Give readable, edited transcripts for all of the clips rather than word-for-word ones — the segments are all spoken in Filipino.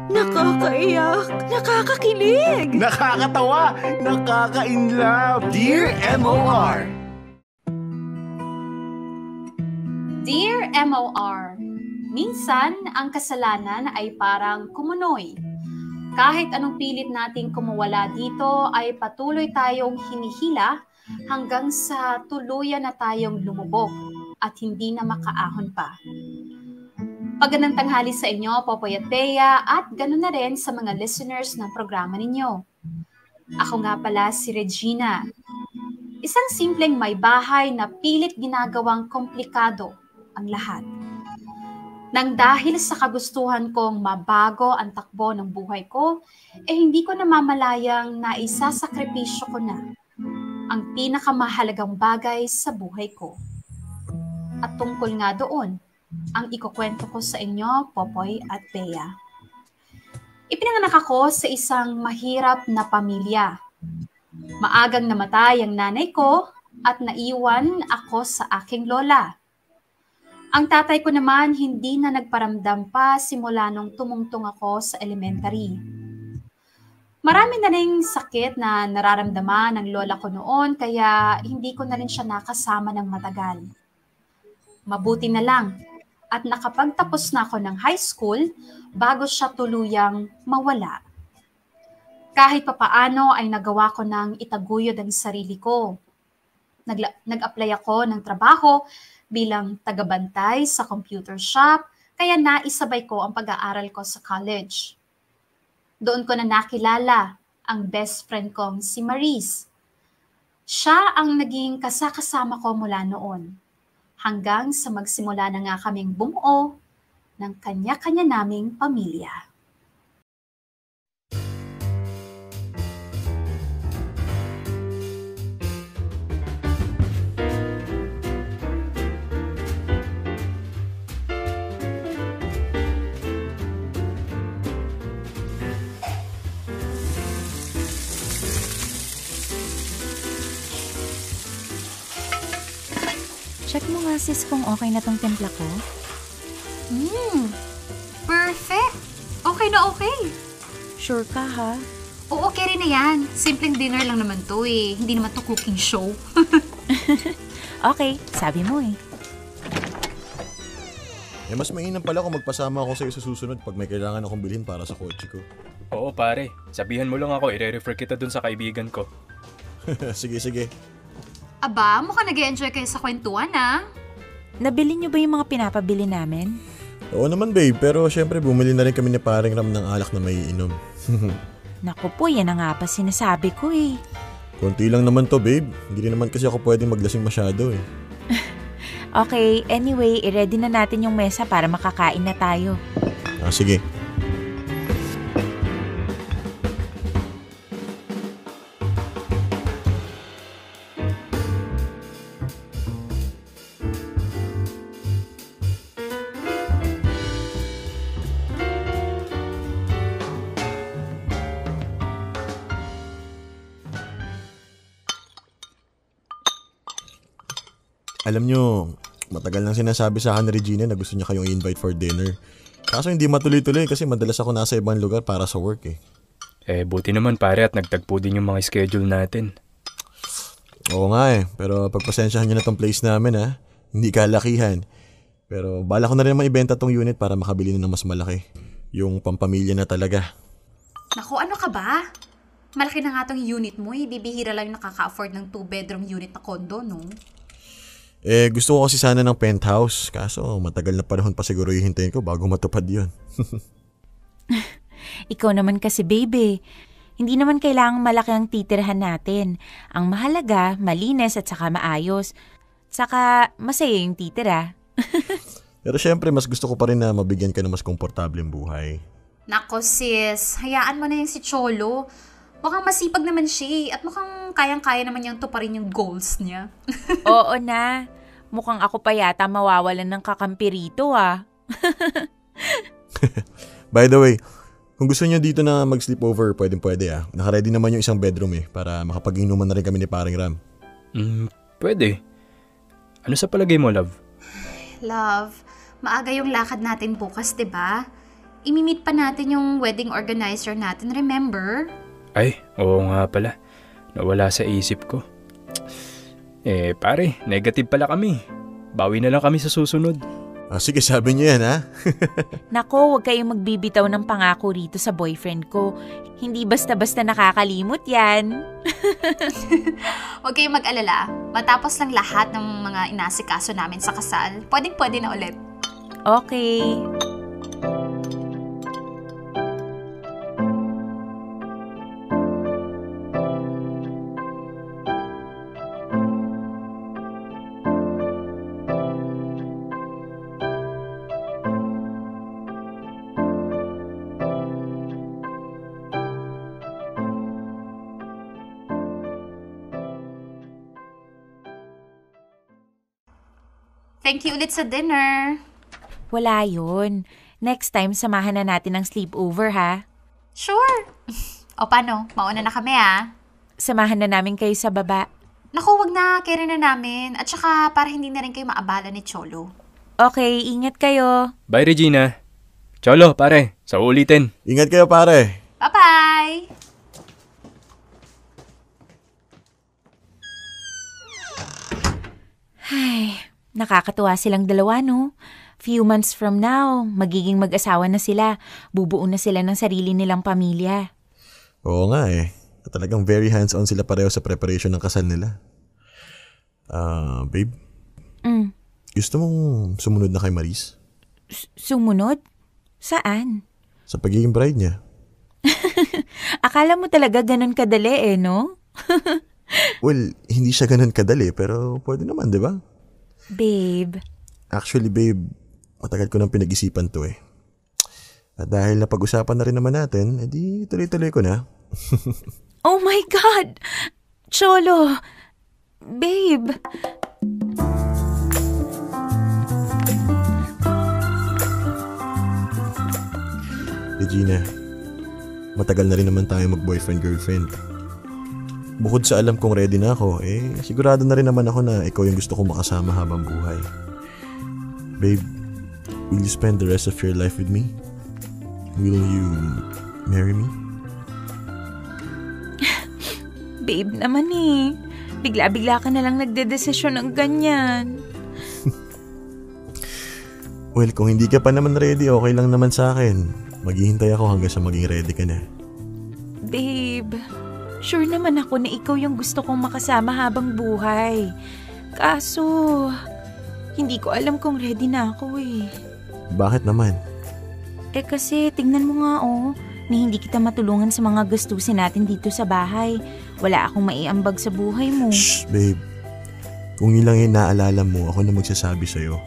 Nakakaiyak, nakakakilig, Nakakatawa, nakaka-inlove. Dear MOR. Dear MOR, minsan ang kasalanan ay parang kumunoy. Kahit anong pilit nating kumuwala dito ay patuloy tayong hinihila hanggang sa tuluyan na tayong lumubog at hindi na makaahon pa. Magandang tanghali sa inyo, Popoy at Bea, at ganoon na rin sa mga listeners ng programa ninyo. Ako nga pala si Regina, isang simpleng may bahay na pilit ginagawang komplikado ang lahat. Nang dahil sa kagustuhan kong mabago ang takbo ng buhay ko, hindi ko namamalayang naisasakripisyo ko na ang pinakamahalagang bagay sa buhay ko. At tungkol nga doon, ang ikukwento ko sa inyo, Popoy at Bea. Ipinanganak ako sa isang mahirap na pamilya. Maagang namatay ang nanay ko at naiwan ako sa aking lola. Ang tatay ko naman hindi na nagparamdam pa simula nung tumungtong ako sa elementary. Marami na ring sakit na nararamdaman ng lola ko noon kaya hindi ko na rin siya nakasama ng matagal. Mabuti na lang at nakapagtapos na ako ng high school bago siya tuluyang mawala. Kahit papaano ay nagawa ko ng itaguyod ang sarili ko. Nag-apply ako ng trabaho bilang tagabantay sa computer shop, kaya naisabay ko ang pag-aaral ko sa college. Doon ko na nakilala ang best friend kong si Maris. Siya ang naging kasakasama ko mula noon, hanggang sa magsimula na nga kaming bumuo ng kanya-kanya naming pamilya. Check mo nga sis kung okay na tong timpla ko. Perfect! Okay na okay. Sure ka ha? Oo, okay rin na yan. Simpleng dinner lang naman to eh. Hindi naman to cooking show. Okay, sabi mo eh. Mas mainam pala kung magpasama ako sa'yo sa susunod pag may kailangan akong bilhin para sa kotse ko. Oo pare, sabihan mo lang ako, i-refer kita dun sa kaibigan ko. Sige. Aba, mukhang nag-e-enjoy kayo sa kwentuhan ah. Nabili niyo ba yung mga pinapabili namin? Oo naman babe, pero syempre bumili na rin kami ni paring Ram ng alak na may inom. Naku po, yan na nga pa sinasabi ko eh. Konti lang naman to babe, hindi rin naman kasi ako pwedeng maglasing masyado eh. Okay, anyway, i-ready na natin yung mesa para makakain na tayo. Sige. Alam nyo, matagal nang sinasabi sa akin ni Regina na gusto niya kayong invite for dinner. Kaso hindi matuloy-tuloy kasi madalas ako nasa ibang lugar para sa work eh. Buti naman pare at nagtagpo din yung mga schedule natin. Oo nga eh, pero pagpasensyahan nyo na tong place namin ha. Hindi kalakihan. Pero bala ko na rin naman ibenta tong unit para makabili na ng mas malaki. Yung pampamilya na talaga. Naku, ano ka ba? Malaki na nga tong unit mo eh. Bibihira lang yung nakaka-afford ng 2-bedroom unit na condo, no? Gusto ko kasi sana ng penthouse. Kaso matagal na panahon pa siguro hihintayin ko bago matupad yun. Ikaw naman kasi baby. Hindi naman kailangang malaki ang titirhan natin. Ang mahalaga, malinis at saka maayos. Saka masaya yung titira. Pero syempre mas gusto ko pa rin na mabigyan ka ng mas komportableng buhay. Nako sis, hayaan mo na yung si Cholo. Mukhang masipag naman siya at mukhang kayang-kaya naman niyang tuparin yung goals niya. Oo na. Mukhang ako pa yata mawawalan ng kakampi rito ah. By the way, kung gusto niyo dito na mag-sleepover, pwede ah. Naka-ready naman yung isang bedroom eh, para makapag-inuman na rin kami ni paring Ram. Pwede. Ano sa palagay mo, love? Love, maaga yung lakad natin bukas, 'di ba? imimit pa natin yung wedding organizer natin, remember? Ay, oo nga pala. Nawala sa isip ko. Pare, negative pala kami. Bawi na lang kami sa susunod. Sige, sabi niyo yan, ha? Nako, huwag kayong magbibitaw ng pangako rito sa boyfriend ko. Hindi basta-basta nakakalimot yan. Huwag kayong mag-alala. Matapos lang lahat ng mga inasikaso namin sa kasal, pwedeng-pwede na ulit. Okay. Thank you ulit sa dinner. Wala yun. Next time, samahan na natin ng sleepover, ha? Sure. O paano? Mauna na kami, ha? Samahan na namin kayo sa baba. Naku, wag na. Carry na namin. At saka para hindi na rin kayo maabala ni Cholo. Okay, ingat kayo. Bye, Regina. Cholo, pare. Sa ulitin. Ingat kayo, pare. Bye-bye! Ay, nakakatuwa silang dalawa, no? Few months from now, magiging mag-asawa na sila. Bubuo na sila ng sarili nilang pamilya. Oo nga eh. Talagang very hands-on sila pareho sa preparation ng kasal nila. Babe? Gusto mong sumunod na kay Maris? Sumunod? Saan? Sa pagiging bride niya. Akala mo talaga ganun kadali no? Well, hindi siya ganun kadali pero pwede naman, di ba? Babe. Actually, babe, matagal ko nang pinag-isipan to eh. At dahil napag-usapan na rin naman natin, edi tuloy-tuloy ko na. Oh my God! Cholo! Babe! Regina, matagal na rin naman tayo mag-boyfriend-girlfriend. Bukod sa alam kong ready na ako, sigurado na rin naman ako na ikaw yung gusto kong makasama habang buhay. Babe, will you spend the rest of your life with me? Will you marry me? Babe naman Bigla-bigla ka na lang nagdedesisyon ng ganyan. Well, kung hindi ka pa naman ready, okay lang naman sa akin. Maghihintay ako hanggang sa maging ready ka na. Babe, sure naman ako na ikaw yung gusto kong makasama habang buhay. Kaso, hindi ko alam kung ready na ako Bakit naman? Kasi tingnan mo nga na hindi kita matulungan sa mga gastusin natin dito sa bahay. Wala akong maiambag sa buhay mo. Shh, babe. Kung ilang inaalala mo, ako na magsasabi sa'yo,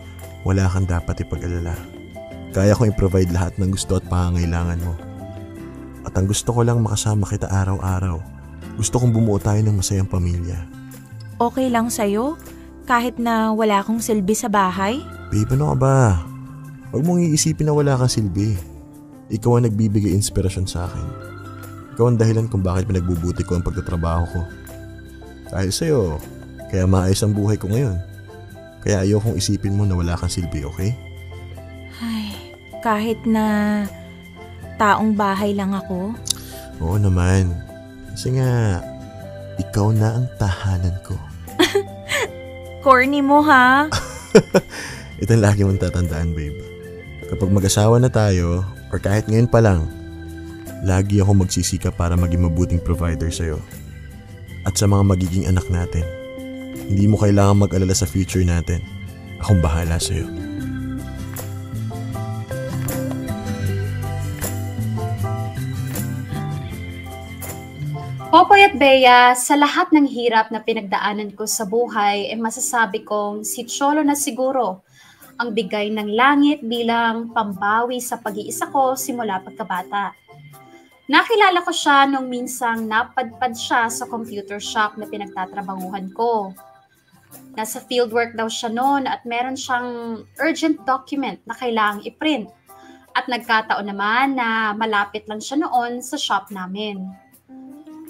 wala kang dapat ipag-alala. Kaya kong i-provide lahat ng gusto at pangangailangan mo. At ang gusto ko lang makasama kita araw-araw. Gusto kong bumuo tayo ng masayang pamilya. Okay lang sa'yo? Kahit na wala akong silbi sa bahay? Babe, ano ka ba? Huwag mong iisipin na wala kang silbi. Ikaw ang nagbibigay inspirasyon sa akin. Ikaw ang dahilan kung bakit pinagbubuti ko ang pagtatrabaho ko. Dahil sa'yo, kaya maayos ang buhay ko ngayon. Kaya ayokong isipin mo na wala kang silbi, okay? Ay, kahit na taong bahay lang ako? Oo naman. Kasi nga, ikaw na ang tahanan ko. Corny mo, ha? Ito ang lagi mong tatandaan, babe. Kapag mag-asawa na tayo, or kahit ngayon pa lang, lagi ako magsisikap para maging mabuting provider sa'yo. At sa mga magiging anak natin. Hindi mo kailangan mag-alala sa future natin. Akong bahala sa'yo. Popoy at Bea, sa lahat ng hirap na pinagdaanan ko sa buhay, masasabi kong si Cholo na siguro ang bigay ng langit bilang pambawi sa pag-iisa ko simula pagkabata. Nakilala ko siya nung minsang napadpad siya sa computer shop na pinagtatrabahuhan ko. Nasa fieldwork daw siya noon at meron siyang urgent document na kailangang i-print. At nagkataon naman na malapit lang siya noon sa shop namin.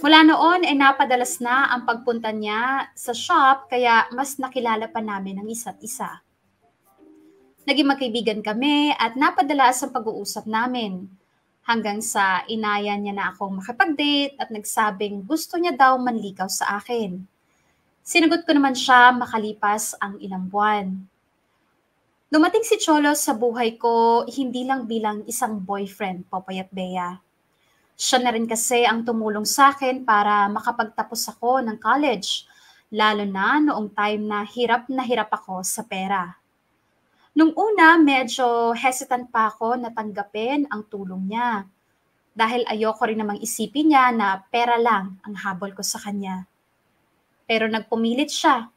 Mula noon ay napadalas na ang pagpunta niya sa shop kaya mas nakilala pa namin ang isa't isa. Naging magkaibigan kami at napadalas ang pag-uusap namin. Hanggang sa inaya niya na akong makipag-date at nagsabing gusto niya daw manligaw sa akin. Sinagot ko naman siya makalipas ang ilang buwan. Dumating si Cholo sa buhay ko hindi lang bilang isang boyfriend, Popoy at Bea. Siya na rin kasi ang tumulong sa akin para makapagtapos ako ng college, lalo na noong time na hirap ako sa pera. Nung una, medyo hesitant pa ako na tanggapin ang tulong niya dahil ayoko rin namang isipin niya na pera lang ang habol ko sa kanya. Pero nagpumilit siya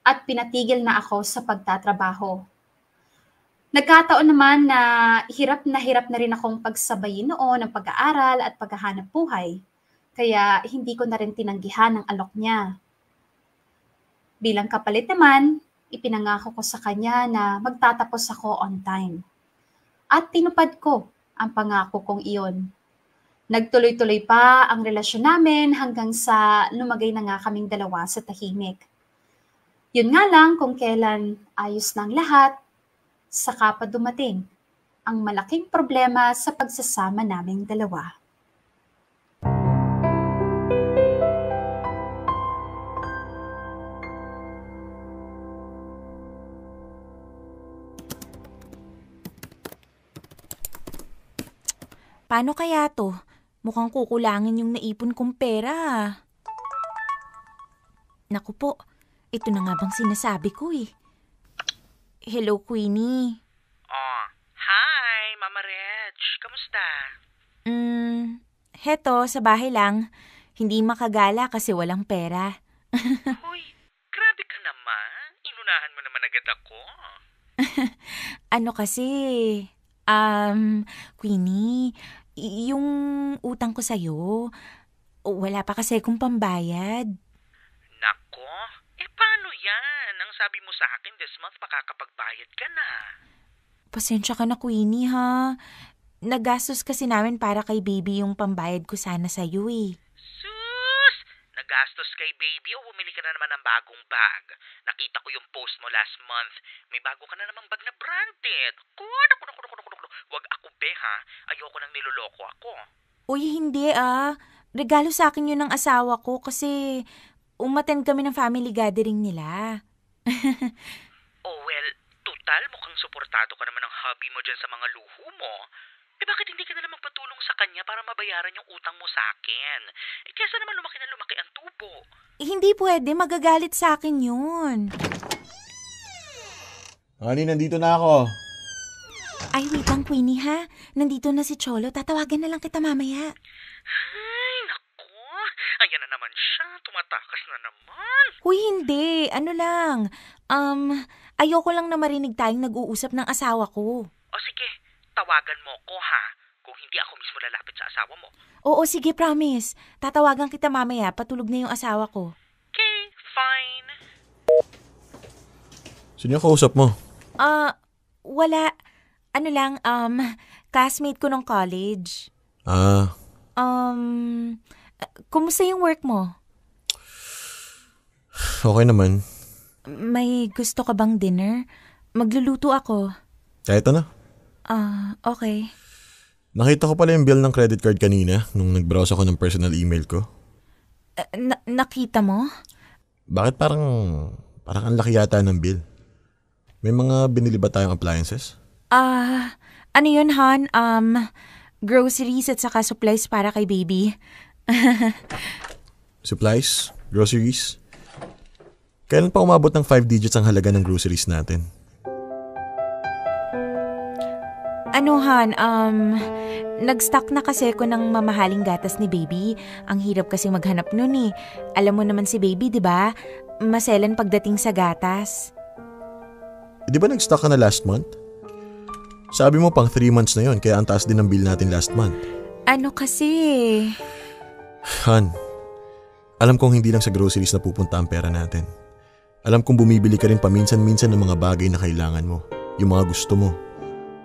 at pinatigil na ako sa pagtatrabaho. Nagkataon naman na hirap na rin akong pagsabayin noon ng pag-aaral at paghahanap buhay, kaya hindi ko na rin tinanggihan ang alok niya. Bilang kapalit naman, ipinangako ko sa kanya na magtatapos ako on time. At tinupad ko ang pangako kong iyon. Nagtuloy-tuloy pa ang relasyon namin hanggang sa lumagay na nga kaming dalawa sa tahimik. Yun nga lang kung kailan ayos na ang lahat, saka pa dumating ang malaking problema sa pagsasama naming dalawa. Paano kaya to? Mukhang kukulangin yung naipon kong pera. Naku po, ito na nga bang sinasabi ko eh. Hello, Queenie. Oh, hi, Mama Reg. Kamusta? Heto, sa bahay lang. Hindi makagala kasi walang pera. Hoy, grabe ka naman. Inunahan mo naman agad ako. Ano kasi, Queenie, yung utang ko sa'yo, wala pa kasi akong pambayad. Nako, paano yan? Ang sabi mo sa akin this month makakapagbayad ka na. Pasensya ka na, Queenie, ha? Nagastos kasi namin para kay baby yung pambayad ko sana sa'yo eh. Sus! Nagastos kay baby o bumili ka na naman ng bagong bag? Nakita ko yung post mo last month. May bago ka na namang bag na branded. Naku. Wag ako, ha? Ayoko nang niloloko ako. Uy, hindi Regalo sa akin yun ng asawa ko kasi umattend kami ng family gathering nila. Oh well, total mukhang suportado ka naman ng hubby mo dyan sa mga luho mo. Bakit hindi ka na lang magpatulong sa kanya para mabayaran yung utang mo sa akin? Kesa naman lumaki na lumaki ang tubo. Hindi pwede, magagalit sa akin yun. Honey, nandito na ako. Ay, wait lang, Queenie, ha? Nandito na si Cholo. Tatawagan na lang kita mamaya. Ay, naku. Ayan na naman siya. Tumatakas na naman. Huy, hindi. Ano lang. Ayoko lang na marinig tayong nag-uusap ng asawa ko. O sige, tawagan mo ko, ha? Kung hindi ako mismo lalapit sa asawa mo. Oo, sige, promise. Tatawagan kita mamaya. Patulog na yung asawa ko. Okay, fine. Sino yung kausap mo? Wala. Ano lang, classmate ko nung college. Kumusta yung work mo? Okay naman. May gusto ka bang dinner? Magluluto ako. Kahit ano. Okay. Nakita ko pala yung bill ng credit card kanina nung nag-browse ako ng personal email ko. Nakita mo? Bakit parang ang laki yata ng bill? May mga binili ba tayong appliances? Ano yun, Han? Groceries at saka supplies para kay baby. Supplies? Groceries? Kailan pa umabot ng 5 digits ang halaga ng groceries natin? Ano, Han? Nag-stock na kasi ako ng mamahaling gatas ni baby. Ang hirap kasi maghanap nun eh. Alam mo naman si baby, di ba? Maselan pagdating sa gatas. Di ba nag-stock ka na last month? Sabi mo pang 3 months na yon, kaya ang taas din ng bill natin last month. Ano kasi? Han, alam kong hindi lang sa groceries na pupunta ang pera natin. Alam kong bumibili ka rin paminsan-minsan ng mga bagay na kailangan mo, yung mga gusto mo.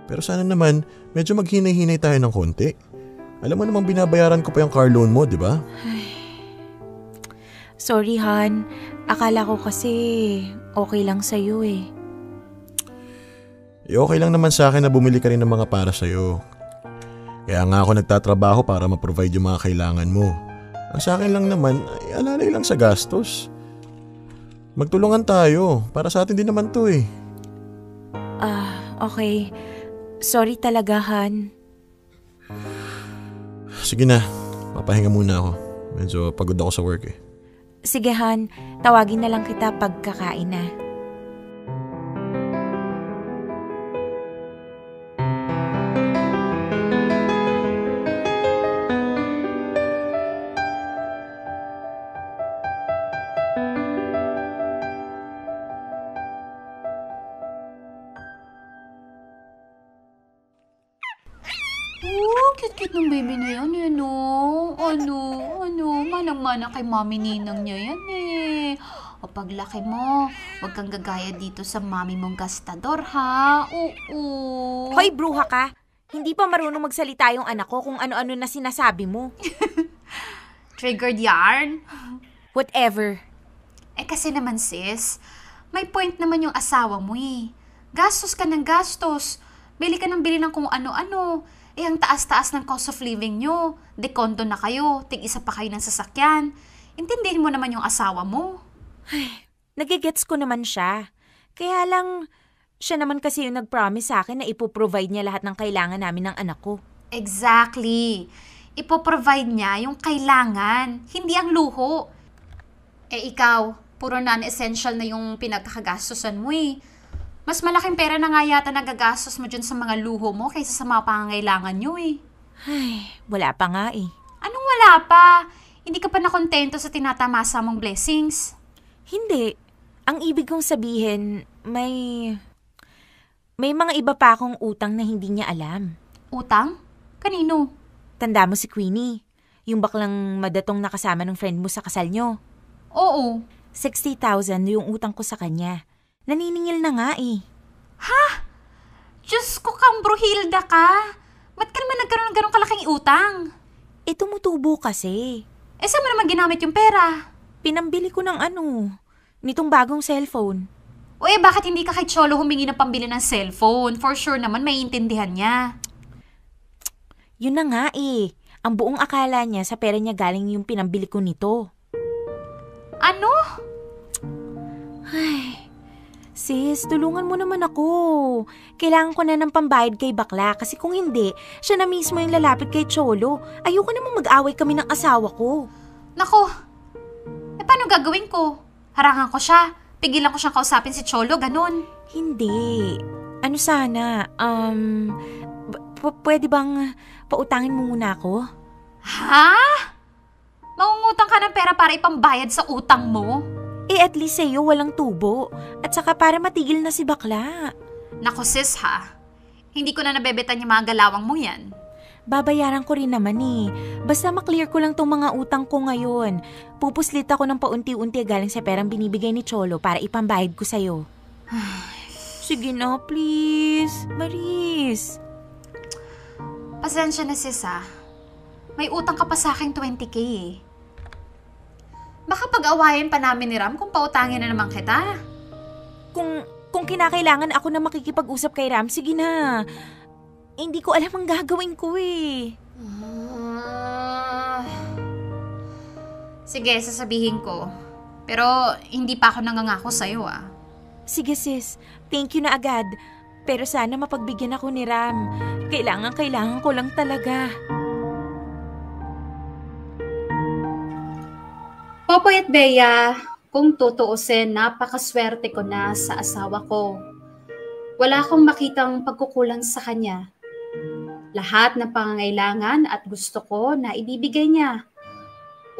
Pero sana naman, medyo maghinay-hinay tayo ng konti. Alam mo namang binabayaran ko pa yung car loan mo, di ba? Sorry, Han. Akala ko kasi okay lang sa'yo eh. Okay lang naman sa akin na bumili ka rin ng mga para sa'yo. Kaya nga ako nagtatrabaho para ma-provide yung mga kailangan mo. Ang sa akin lang naman ay alalay lang sa gastos. Magtulungan tayo, para sa atin din naman to eh. Okay. Sorry talaga, Han. Sige na, papahinga muna ako. Medyo pagod ako sa work eh. Sige, Han. Tawagin na lang kita pag kakain na. Cute ng baby na yan, eh, no? Manang-mana kay mami ninang niya yan, eh. O paglaki mo, huwag kang gagaya dito sa mami mong gastador, ha? Oo. Hoy, bruha ka! Hindi pa marunong magsalita yung anak ko kung ano-ano na sinasabi mo. Triggered yarn? Whatever. Kasi naman, sis, may point naman yung asawa mo, eh. Gastos ka ng gastos. Bili ka ng bili ng kung ano-ano. Ang taas-taas ng cost of living nyo. Dekondo na kayo. Tig-isa pa kayo ng sasakyan. Intindihin mo naman yung asawa mo. Nagigets ko naman siya. Kaya lang, siya naman kasi yung nag-promise sa akin na ipoprovide niya lahat ng kailangan namin ng anak ko. Exactly. Ipoprovide niya yung kailangan, hindi ang luho. Ikaw, puro non-essential na yung pinagkakagastosan mo eh. Mas malaking pera na nga yata nagagastos mo dyan sa mga luho mo kaysa sa mga pangangailangan nyo eh. Wala pa nga eh. Anong wala pa? Hindi ka pa nakontento sa tinatamasa mong blessings? Hindi. Ang ibig kong sabihin, may mga iba pa akong utang na hindi niya alam. Utang? Kanino? Tanda mo si Queenie, yung baklang madatong nakasama ng friend mo sa kasal nyo. Oo. 60,000 yung utang ko sa kanya. Naniningil na nga eh. Ha? Diyos ko, Kambrohilda ka. Ba't ka naman nagkaroon ng ganong kalaking utang? Tumutubo kasi. Saan mo naman ginamit yung pera? Pinambili ko ng nitong bagong cellphone. Bakit hindi ka kay Cholo humingi ng pambili ng cellphone? For sure naman, may intindihan niya. Yun na nga eh. Ang buong akala niya sa pera niya galing yung pinambili ko nito. Ano? Sis, tulungan mo naman ako. Kailangan ko na ng pambayad kay bakla kasi kung hindi, siya na mismo yung lalapit kay Cholo. Ayoko namang mag-away kami ng asawa ko. Nako, paano gagawin ko? Harangan ko siya. Pigilan ko siyang kausapin si Cholo, ganun. Hindi. Ano sana, pwede bang pautangin mo muna ako? Ha? Mangungutang ka ng pera para ipambayad sa utang mo? At least sa'yo walang tubo. At saka para matigil na si bakla. Nako sis ha, hindi ko na nabebetan yung mga galawang mo yan. Babayaran ko rin naman eh. Basta maklear ko lang tong mga utang ko ngayon. Pupuslit ako ng paunti-unti galing sa perang binibigay ni Cholo para ipambayad ko sa'yo. Sige na, please. Maris. Pasensya na sis ha. May utang ka pa sa akin 20K eh. Baka pag-awayan pa namin ni Ram kung pautangin na naman kita. Kung kinakailangan ako na makikipag-usap kay Ram, sige na. Hindi ko alam ang gagawin ko eh. Sige, sasabihin ko. Pero hindi pa ako nangangako sa'yo ah. Sige sis, thank you na agad. Pero sana mapagbigyan ako ni Ram. Kailangan ko lang talaga. Popoy at Bea, kung tutuusin, napakaswerte ko na sa asawa ko. Wala akong makitang pagkukulang sa kanya. Lahat ng pangangailangan at gusto ko na ibibigay niya.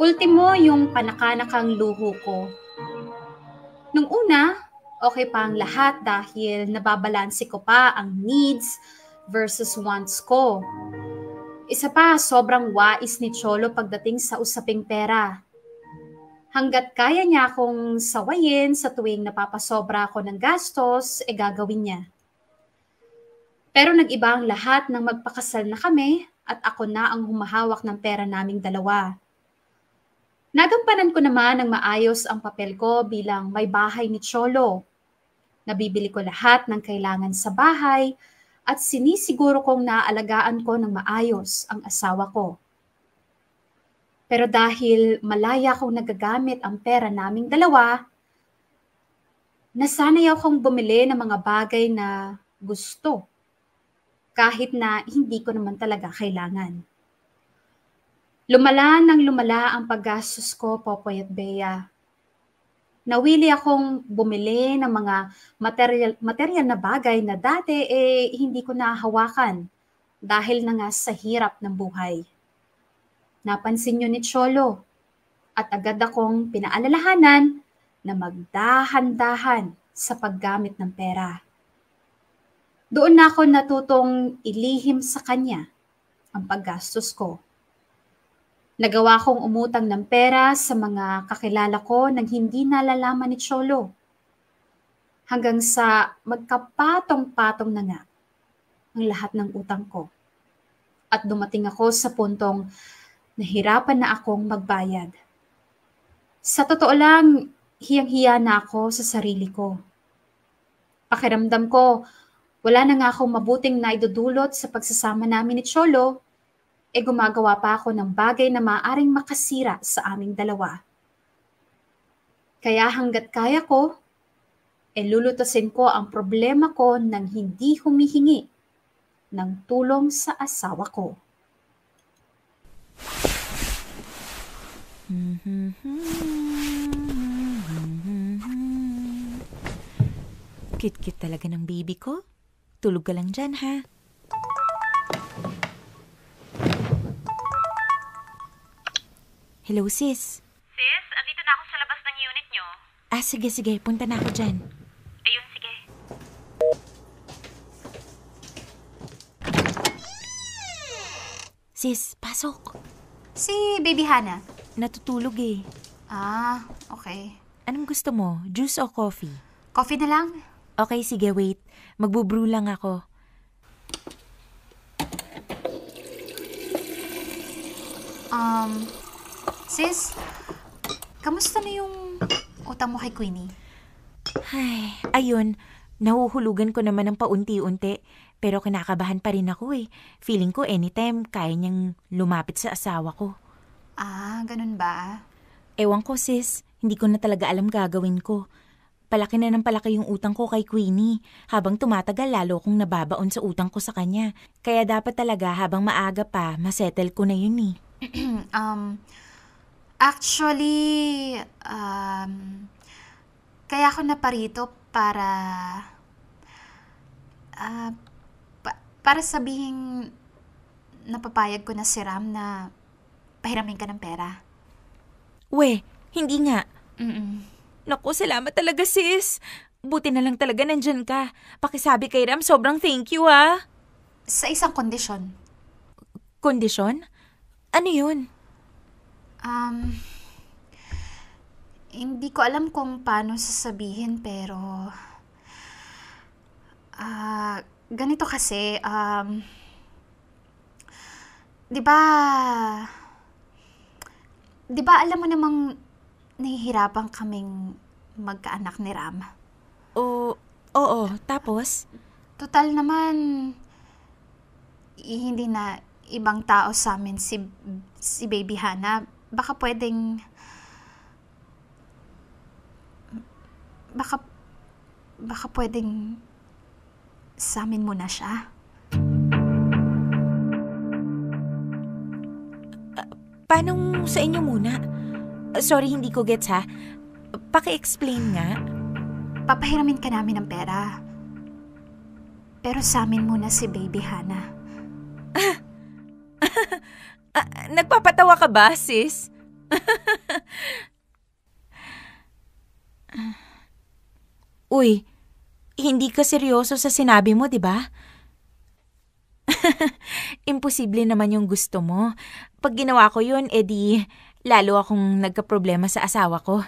Ultimo, yung panakanakang luho ko. Nung una, okay pa ang lahat dahil nababalanse ko pa ang needs versus wants ko. Isa pa, sobrang wais ni Cholo pagdating sa usaping pera. Hanggat kaya niya akong sawayin sa tuwing napapasobra ako ng gastos, gagawin niya. Pero nag-iba ang lahat nang magpakasal na kami at ako na ang humahawak ng pera naming dalawa. Nagampanan ko naman ng maayos ang papel ko bilang may bahay ni Cholo. Nabibili ko lahat ng kailangan sa bahay at sinisiguro kong naaalagaan ko ng maayos ang asawa ko. Pero dahil malaya akong nagagamit ang pera naming dalawa, nasanay akong bumili ng mga bagay na gusto kahit na hindi ko naman talaga kailangan. Lumala ng lumala ang paggastos ko, Popoy at Bea. Nawili akong bumili ng mga material na bagay na dati hindi ko nahawakan dahil na nga sa hirap ng buhay. Napansin niyo ni Cholo at agad akong pinaalalahanan na magdahan-dahan sa paggamit ng pera. Doon na ako natutong ilihim sa kanya ang paggastos ko. Nagawa kong umutang ng pera sa mga kakilala ko nang hindi nalalaman ni Cholo. Hanggang sa magkapatong-patong na nga ang lahat ng utang ko. At dumating ako sa puntong nahirapan na akong magbayad. Sa totoo lang, hiyang-hiya na ako sa sarili ko. Pakiramdam ko, wala na nga akong mabuting naidudulot sa pagsasama namin ni Cholo, gumagawa pa ako ng bagay na maaaring makasira sa aming dalawa. Kaya hanggat kaya ko, lulutasin ko ang problema ko nang hindi humihingi ng tulong sa asawa ko. Cute-cute talaga ng baby ko. Tulog ka lang dyan, ha? Hello, sis. Sis, andito na ako sa labas ng unit nyo. Sige. Punta na ako dyan. Ayun, sige. Sis, pasok. Si Baby Hana. Natutulog eh. Okay. Anong gusto mo? Juice o coffee? Coffee na lang? Okay, sige, wait. Magbubrew lang ako. Sis, kamusta na yung utang mo kay Queenie? Ay, ayun. Nahuhulugan ko naman ng paunti-unti. Pero kinakabahan pa rin ako eh. Feeling ko anytime kaya niyang lumapit sa asawa ko. Ganun ba? Ewan ko sis, hindi ko na talaga alam gagawin ko. Palaki na ng palaki yung utang ko kay Queenie. Habang tumatagal, lalo kong nababaon sa utang ko sa kanya. Kaya dapat talaga habang maaga pa, masettle ko na yun eh. Actually, kaya ako naparito para sabihing napapayag ko na si Ram na pahiramin ka ng pera. We, hindi nga. Naku, salamat talaga sis. Buti na lang talaga nandyan ka. Pakisabi kay Ram, sobrang thank you ah. Sa isang kondisyon. Kondisyon? Ano yun? Hindi ko alam kung paano sasabihin pero ganito kasi, di ba alam mo namang nahihirapan kaming magkaanak ni Ram? Oo, tapos? Total naman, hindi na ibang tao sa amin si Baby Hana. Baka pwedeng sa amin muna siya. Paano sa inyo muna? Sorry, hindi ko gets ha. Paki-explain nga. Papahiramin ka namin ng pera. Pero sa amin muna si Baby Hana. Nagpapatawa ka ba, sis? Uy, hindi ka seryoso sa sinabi mo, di ba? Imposible naman yung gusto mo. Pag ginawa ko yun, edi lalo akong nagka-problema sa asawa ko.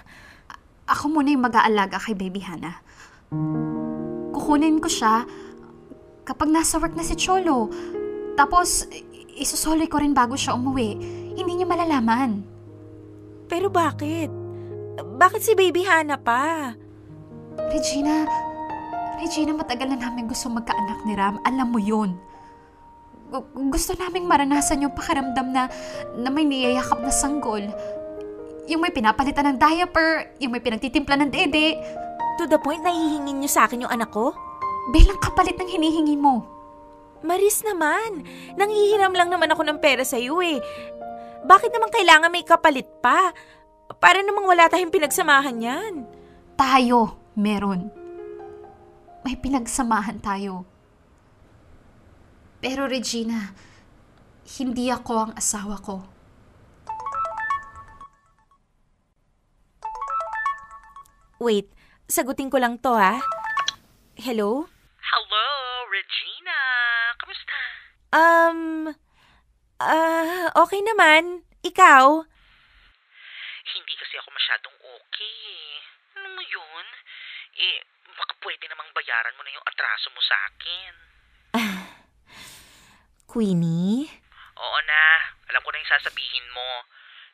Ako muna yung mag-aalaga kay Baby Hana. Kukunin ko siya kapag nasa work na si Cholo. Tapos, isusoloy ko rin bago siya umuwi. Hindi niya malalaman. Pero bakit? Bakit si Baby Hana pa? Regina, Regina, matagal na namin gusto magkaanak ni Ram. Alam mo yun. Gusto naming maranasan yung pakiramdam na may niyayakap na sanggol. Yung may pinapalitan ng diaper, yung may pinagtitimpla ng dede. To the point na hihingin niyo sa akin yung anak ko? Bilang kapalit ng hinihingi mo. Maris naman, nanghihiram lang naman ako ng pera sa'yo eh. Bakit naman kailangan may kapalit pa? Para namang wala tayong pinagsamahan yan. Tayo, meron. May pinagsamahan tayo. Pero Regina, hindi ako ang asawa ko. Wait, sagutin ko lang to ha. Hello? Hello, Regina. Kamusta? Okay naman. Ikaw? Hindi kasi ako masyadong okay. Ano mo yun? Baka pwede namang bayaran mo na yung atraso mo sa akin. Queenie? Oo na. Alam ko na yung sasabihin mo.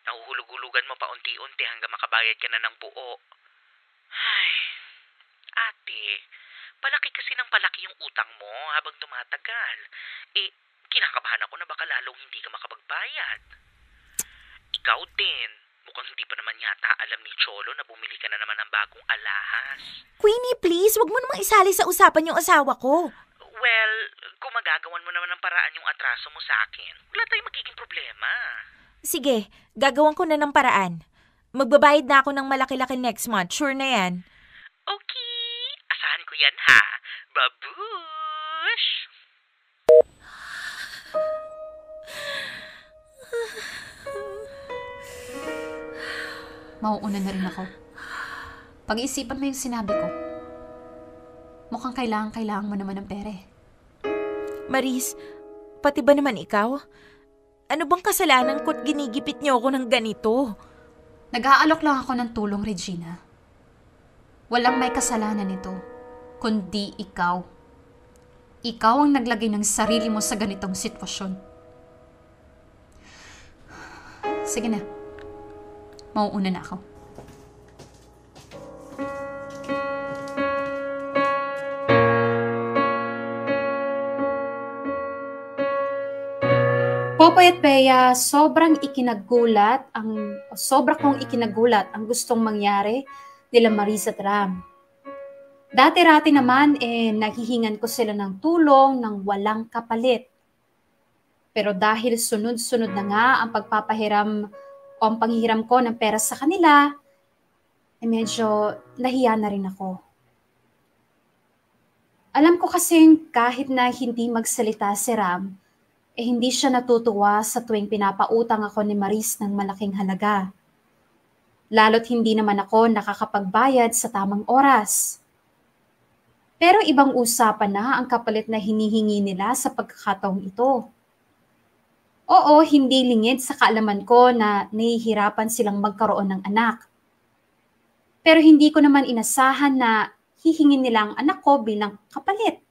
Nahuhulug-hulugan mo pa unti-unti hanggang makabayad ka na ng buo. Ay, ate, palaki kasi ng palaki yung utang mo habang tumatagal. Kinakabahan ako na baka lalong hindi ka makapagbayad. Ikaw din. Mukhang hindi pa naman yata alam ni Cholo na bumili ka na naman ng bagong alahas. Queenie, please, wag mo namang isali sa usapan yung asawa ko. Well, kung magagawan mo naman ng paraan yung atraso mo sa akin, wala tayong magiging problema. Sige, gagawan ko na ng paraan. Magbabayad na ako ng malaki-laki next month, sure na yan. Okay, asahan ko yan ha. Babush! Mauuna na rin ako. Pag-iisipan mo yung sinabi ko. Mukhang kailangan mo naman ng pere. Maris, pati ba naman ikaw? Ano bang kasalanan ko't ginigipit niyo ako ng ganito? Nag-aalok lang ako ng tulong, Regina. Walang may kasalanan nito, kundi ikaw. Ikaw ang naglagay ng sarili mo sa ganitong sitwasyon. Sige na. Mauuna na ako. Popoy at Bea, sobra kong ikinagulat ang gustong mangyari nila Maris at Ram. Dati-rati naman naghihingan ko sila ng tulong ng walang kapalit. Pero dahil sunod-sunod na nga ang pagpapahiram o ang panghihiram ko ng pera sa kanila, medyo nahiya na rin ako. Alam ko kasing kahit na hindi magsalita si Ram, hindi siya natutuwa sa tuwing pinapautang ako ni Maris ng malaking halaga. Lalo't hindi naman ako nakakapagbayad sa tamang oras. Pero ibang usapan na ang kapalit na hinihingi nila sa pagkakataong ito. Oo, hindi lingid sa kaalaman ko na nahihirapan silang magkaroon ng anak. Pero hindi ko naman inasahan na hihingin nila ang anak ko bilang kapalit.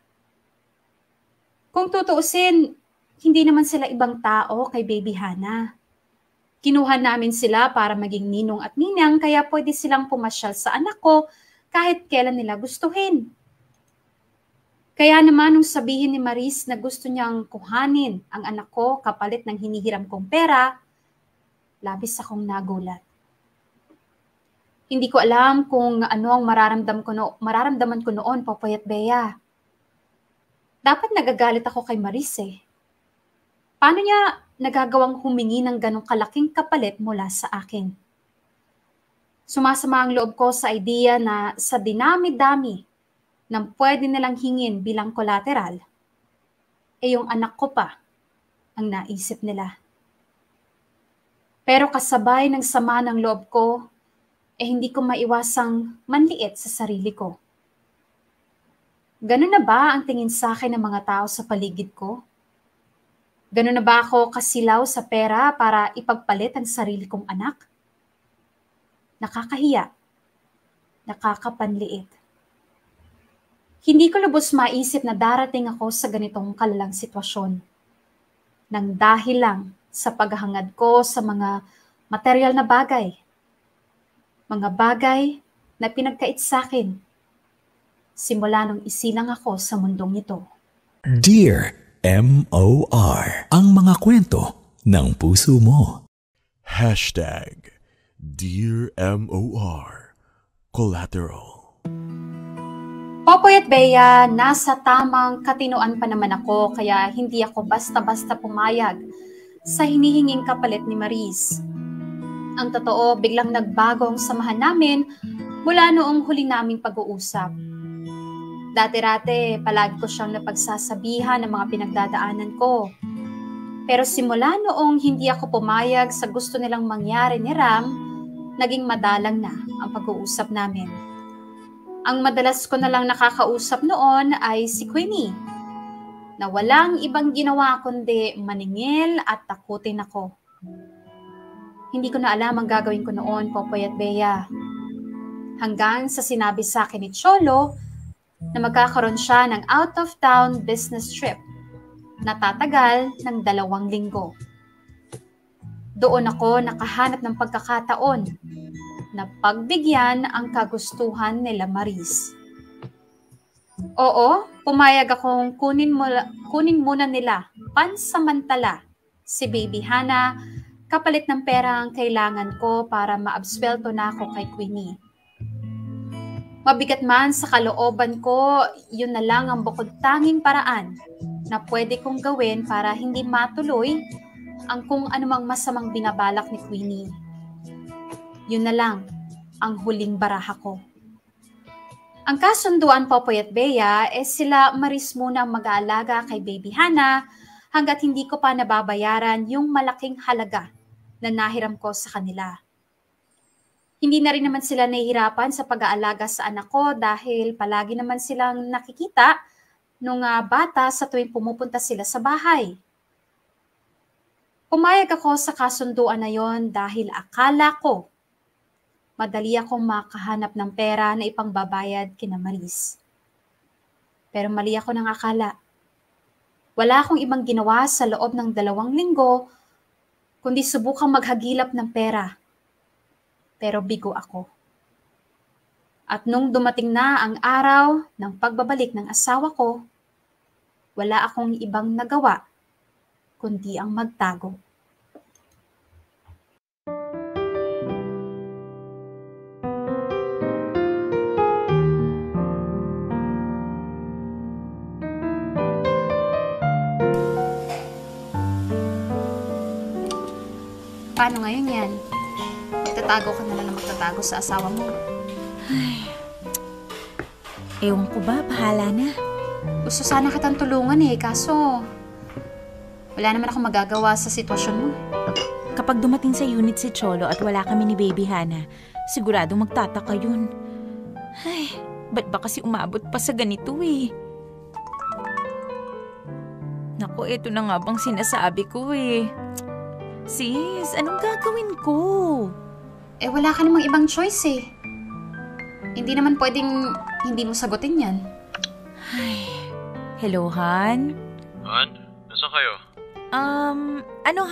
Kung tutuusin, hindi naman sila ibang tao kay Baby Hana. Kinuha namin sila para maging ninong at ninang kaya pwede silang pumasyal sa anak ko kahit kailan nila gustuhin. Kaya naman nung sabihin ni Maris na gusto niyang kuhanin ang anak ko kapalit ng hinihiram kong pera, labis akong nagulat. Hindi ko alam kung ano ang mararamdaman ko noon, Popoy at Bea. Dapat nagagalit ako kay Maris eh. Paano niya nagagawang humingi ng ganong kalaking kapalit mula sa akin? Sumasama ang loob ko sa idea na sa dinami-dami ng pwede nilang hingin bilang collateral, yung anak ko pa ang naisip nila. Pero kasabay ng sama ng loob ko, hindi ko maiwasang manliit sa sarili ko. Ganun na ba ang tingin sa akin ng mga tao sa paligid ko? Ganun na ba ako kasilaw sa pera para ipagpalit ang sarili kong anak? Nakakahiya. Nakakapanliit. Hindi ko lubos maisip na darating ako sa ganitong kalalang sitwasyon. Nang dahil lang sa paghahangad ko sa mga material na bagay. Mga bagay na pinagkait sa akin. simula nung isilang ako sa mundong ito. Dear M.O.R. Ang mga kwento ng puso mo. Dear M.O.R. Collateral. Popoy at Bea, nasa tamang katinoan pa naman ako kaya hindi ako basta-basta pumayag sa hinihinging kapalit ni Maris. Ang totoo, biglang nagbago ang samahan namin mula noong huli naming pag-uusap. Dati-rate, palagi ko siyang napagsasabihan ng mga pinagdadaanan ko. Pero simula noong hindi ako pumayag sa gusto nilang mangyari ni Ram, naging madalang na ang pag-uusap namin. Ang madalas ko na lang nakakausap noon ay si Queenie, na walang ibang ginawa kundi maningil at takutin ako. Hindi ko na alam ang gagawin ko noon, Popoy at Bea. Hanggang sa sinabi sa akin ni Cholo na magkakaroon siya ng out-of-town business trip na tatagal ng 2 linggo. Doon ako nakahanap ng pagkakataon na pagbigyan ang kagustuhan nila Maris. Oo, pumayag akong kunin muna nila pansamantala si Baby Hana kapalit ng pera ang kailangan ko para maabswelto na ako kay Queenie. Mabigat man sa kalooban ko, yun na lang ang bukod tanging paraan na pwede kong gawin para hindi matuloy ang kung anumang masamang binabalak ni Queenie. Yun na lang ang huling baraha ko. Ang kasunduan, Popoy at Bea, sila Maris muna ang mag-aalaga kay Baby Hana hanggat hindi ko pa nababayaran yung malaking halaga na nahiram ko sa kanila. Hindi na rin naman sila nahihirapan sa pag-aalaga sa anak ko dahil palagi naman silang nakikita nung bata sa tuwing pumupunta sila sa bahay. Pumayag ako sa kasunduan na yon dahil akala ko madali akong makahanap ng pera na ipangbabayad kina Maris. Pero mali ako ng akala. Wala akong ibang ginawa sa loob ng 2 linggo kundi subukang maghagilap ng pera. Pero bigo ako. At nung dumating na ang araw ng pagbabalik ng asawa ko, wala akong ibang nagawa kundi ang magtago. Paano ngayon yan? Magtatago ka na lang na magtatago sa asawa mo. Ay, ewan ko ba, bahala na. Gusto sana kitang tulungan kaso wala naman akong magagawa sa sitwasyon mo. Kapag dumating sa unit si Cholo at wala kami ni Baby Hana, siguradong magtataka yun. Ay, ba't ba kasi umabot pa sa ganito Naku, eto na nga bang sinasabi ko Sis, anong gagawin ko? Wala ka namang ibang choice Hindi naman pwedeng hindi mo sagutin yan. Ay, hello, Han? Han? Nasaan kayo?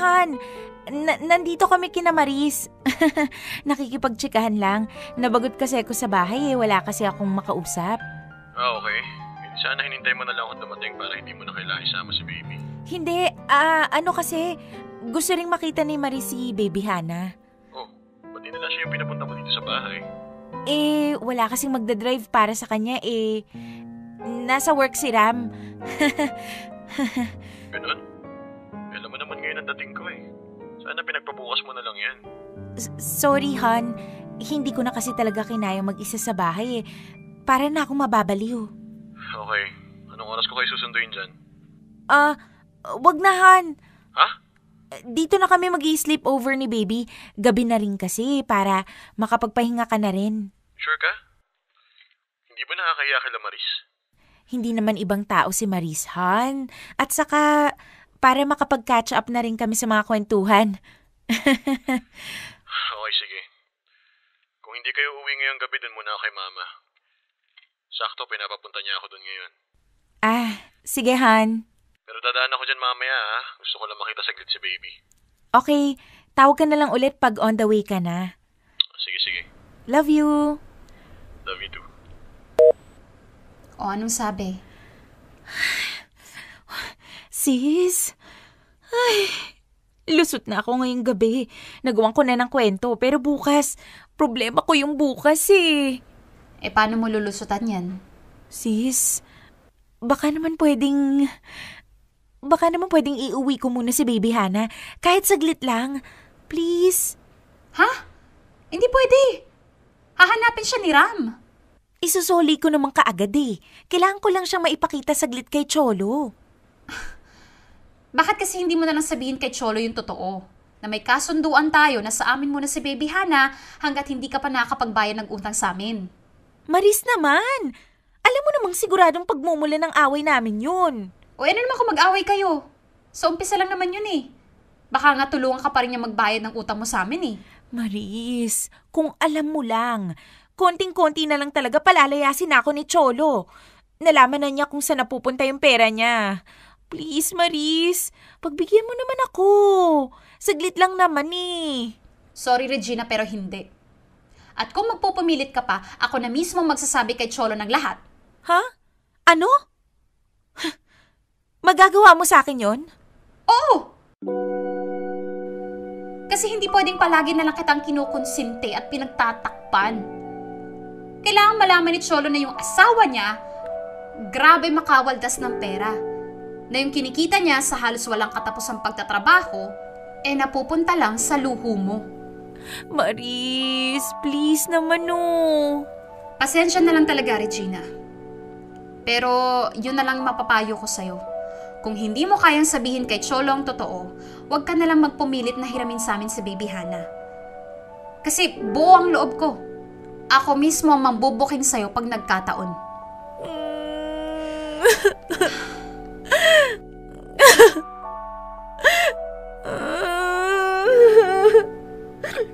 Han? Nandito kami kina Maris. Nakikipagtsikahan lang. Nabagot kasi ako sa bahay wala kasi akong makausap. Okay. Sana hinintay mo na lang ako dumating para hindi mo na kailangan isama si Baby. Hindi, kasi gusto ring makita ni Maris si Baby Hana. Oh, ba't di na lang siya yung pinapunta mo dito sa bahay? Wala kasing magdadrive para sa kanya nasa work si Ram. Ganun? Alam mo naman ngayon ang dating ko Sana pinagpabukas mo na lang yan. Sorry, Han. Hindi ko na kasi talaga kinaya mag-isa sa bahay Para na akong mababaliw. Okay. Anong oras ko kayo susunduin dyan? Wag na, Han. Ha? Dito na kami mag-i-sleep over ni Baby. Gabi na rin kasi para makapagpahinga ka na rin. Sure ka? Hindi ba nakakaya kila Maris? Hindi naman ibang tao si Maris, Han. At saka, para makapag-catch up na rin kami sa mga kwentuhan. Okay, sige. Kung hindi kayo uwi ngayong gabi, dun muna ako kay Mama. Sakto, pinapapunta niya ako dun ngayon. Sige, Han. Pero dadaan ako dyan mamaya, Gusto ko lang makita saglit si Baby. Okay, tawag ka na lang ulit pag on the way ka na. Sige. Love you. Love you too. O anong sabi? Sis, lusot na ako ngayong gabi. Nagawan ko na ng kwento, pero bukas, problema ko yung bukas eh. Paano mo lulusutan yan? Sis, baka naman pwedeng iuwi ko muna si Baby Hana. Kahit saglit lang. Please. Ha? Hindi pwede. Hahanapin siya ni Ram. Isusoli ko naman kaagad eh. Kailangan ko lang siyang maipakita saglit kay Cholo. Bakit kasi hindi mo na lang sabihin kay Cholo yung totoo? Na may kasunduan tayo na sa amin muna si Baby Hana hanggat hindi ka pa nakakapagbayad ng utang sa amin. Maris naman! Alam mo namang siguradong pagmumula ng away namin yun. O ano naman kung mag-away kayo? Sa umpisa lang naman yun eh. Baka nga tulungan ka pa rin niya magbayad ng utang mo sa amin eh. Maris, kung alam mo lang, konting-konti na lang talaga palalayasin ako ni Cholo. Nalaman na niya kung saan napupunta yung pera niya. Please, Maris, pagbigyan mo naman ako. Saglit lang naman eh. Sorry Regina, pero hindi. At kung magpupumilit ka pa, ako na mismo magsasabi kay Cholo ng lahat. Ha? Ano? Magagawa mo sa akin yon? Oo! Kasi hindi pwedeng palagi na lang kitang kinukonsinte at pinagtatakpan. Kailangan malaman ni Cholo na yung asawa niya, grabe makawaldas ng pera. Na yung kinikita niya sa halos walang katapusang pagtatrabaho, napupunta lang sa luho mo. Maris, please naman no. Pasensya na lang talaga, Regina. Pero yun na lang mapapayo ko sa'yo. Kung hindi mo kayang sabihin kay Cholo ang totoo, huwag ka na lang magpumilit na hiramin sa amin si Baby Hana. Kasi buo ang loob ko. Ako mismo ang mambubuking sa'yo pag nagkataon.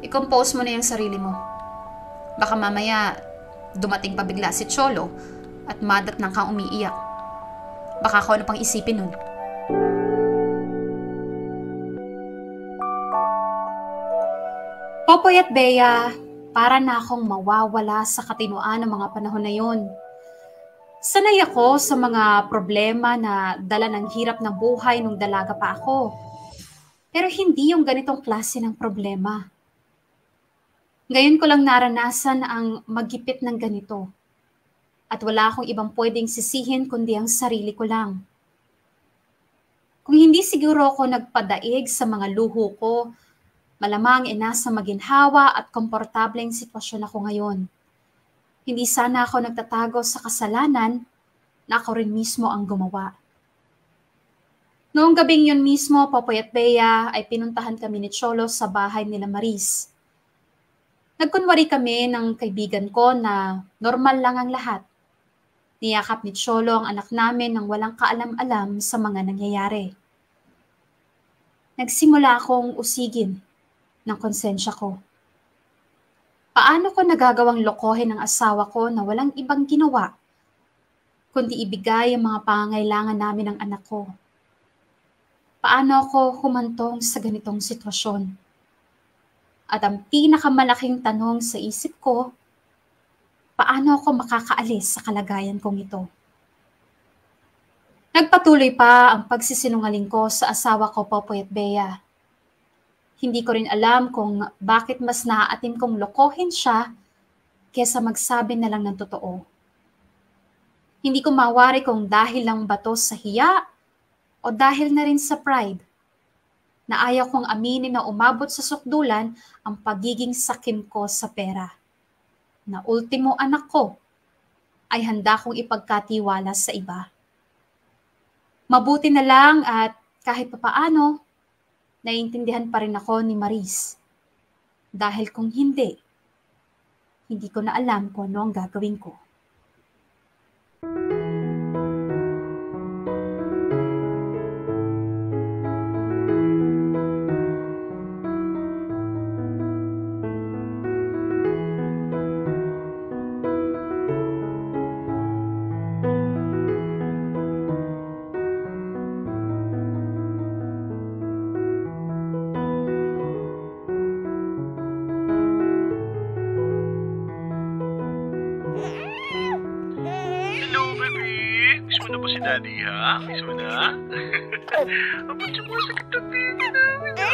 I-compose mo na yung sarili mo. Baka mamaya dumating pa bigla si Cholo at madatnang kang umiiyak. Baka ako ano pang isipin nun. Popoy at Bea, para na akong mawawala sa katinuan ng mga panahon na yon. Sanay ako sa mga problema na dala ng hirap ng buhay nung dalaga pa ako. Pero hindi yung ganitong klase ng problema. Ngayon ko lang naranasan ang magipit ng ganito. At wala akong ibang pwedeng sisihin kundi ang sarili ko lang. Kung hindi siguro ako nagpadaig sa mga luho ko, malamang nasa maginhawa at komportableng sitwasyon ako ngayon. Hindi sana ako nagtatago sa kasalanan na ako rin mismo ang gumawa. Noong gabing yun mismo, Popoy at Bea, ay pinuntahan kami ni Cholo sa bahay nila Maris. Nagkunwari kami ng kaibigan ko na normal lang ang lahat. Niyakap ni Cholo ang anak namin nang walang kaalam-alam sa mga nangyayari. Nagsimula akong usigin ng konsensya ko. Paano ko nagagawang lokohin ang asawa ko na walang ibang ginawa, kundi ibigay ang mga pangangailangan namin ng anak ko? Paano ako humantong sa ganitong sitwasyon? At ang pinakamalaking tanong sa isip ko, paano ako makakaalis sa kalagayan kong ito? Nagpatuloy pa ang pagsisinungaling ko sa asawa ko, Popoy at Bea. Hindi ko rin alam kung bakit mas naaatim kong lokohin siya kesa magsabi na lang ng totoo. Hindi ko mawari kung dahil lang ba to sa hiya o dahil na rin sa pride. Na ayaw kong aminin na umabot sa sukdulan ang pagiging sakim ko sa pera. Na ultimo anak ko ay handa kong ipagkatiwala sa iba. Mabuti na lang at kahit papaano, naiintindihan pa rin ako ni Maris. Dahil kung hindi ko na alam kung ano ang gagawin ko. daddy, ha? Kiss mo na? Ba't sumasakit ang baby namin? No.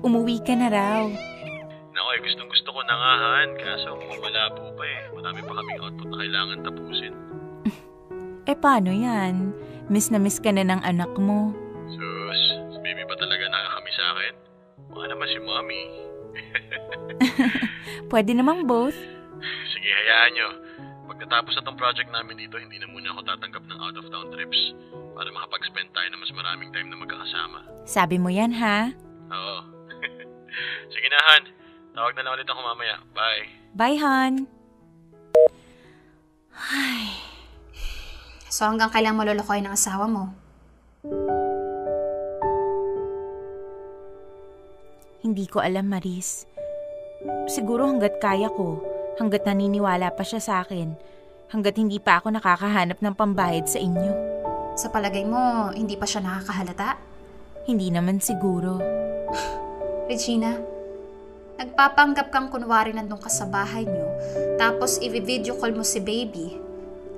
Umuwi ka na raw. Naku, gustong-gusto ko na nga, Han. Kaso malabo pa eh. Marami pa kaming output na kailangan tapusin. Paano yan? Miss na miss ka na ng anak mo. Sus, si baby pa talaga nakakamiss sa akin? Baka naman si mommy. Pwede namang both. Sige, hayaan nyo. Pagkatapos na tong project namin dito, hindi na muna ako tatanggap ng out-of-town trips para makapag-spend tayo na mas maraming time na magkakasama. Sabi mo yan, ha? Oo. Sige na, Han. Tawag na lang ulit ako mamaya. Bye. Bye, Han. So hanggang kailan mo lulukoy ng asawa mo? Hindi ko alam, Maris. Siguro hanggat kaya ko, hanggat naniniwala pa siya sa akin, hanggat hindi pa ako nakakahanap ng pambayad sa inyo. Sa palagay mo, hindi pa siya nakakahalata? Hindi naman siguro. Regina, nagpapanggap kang kunwari nandun ka sa bahay niyo, tapos i-video call mo si baby.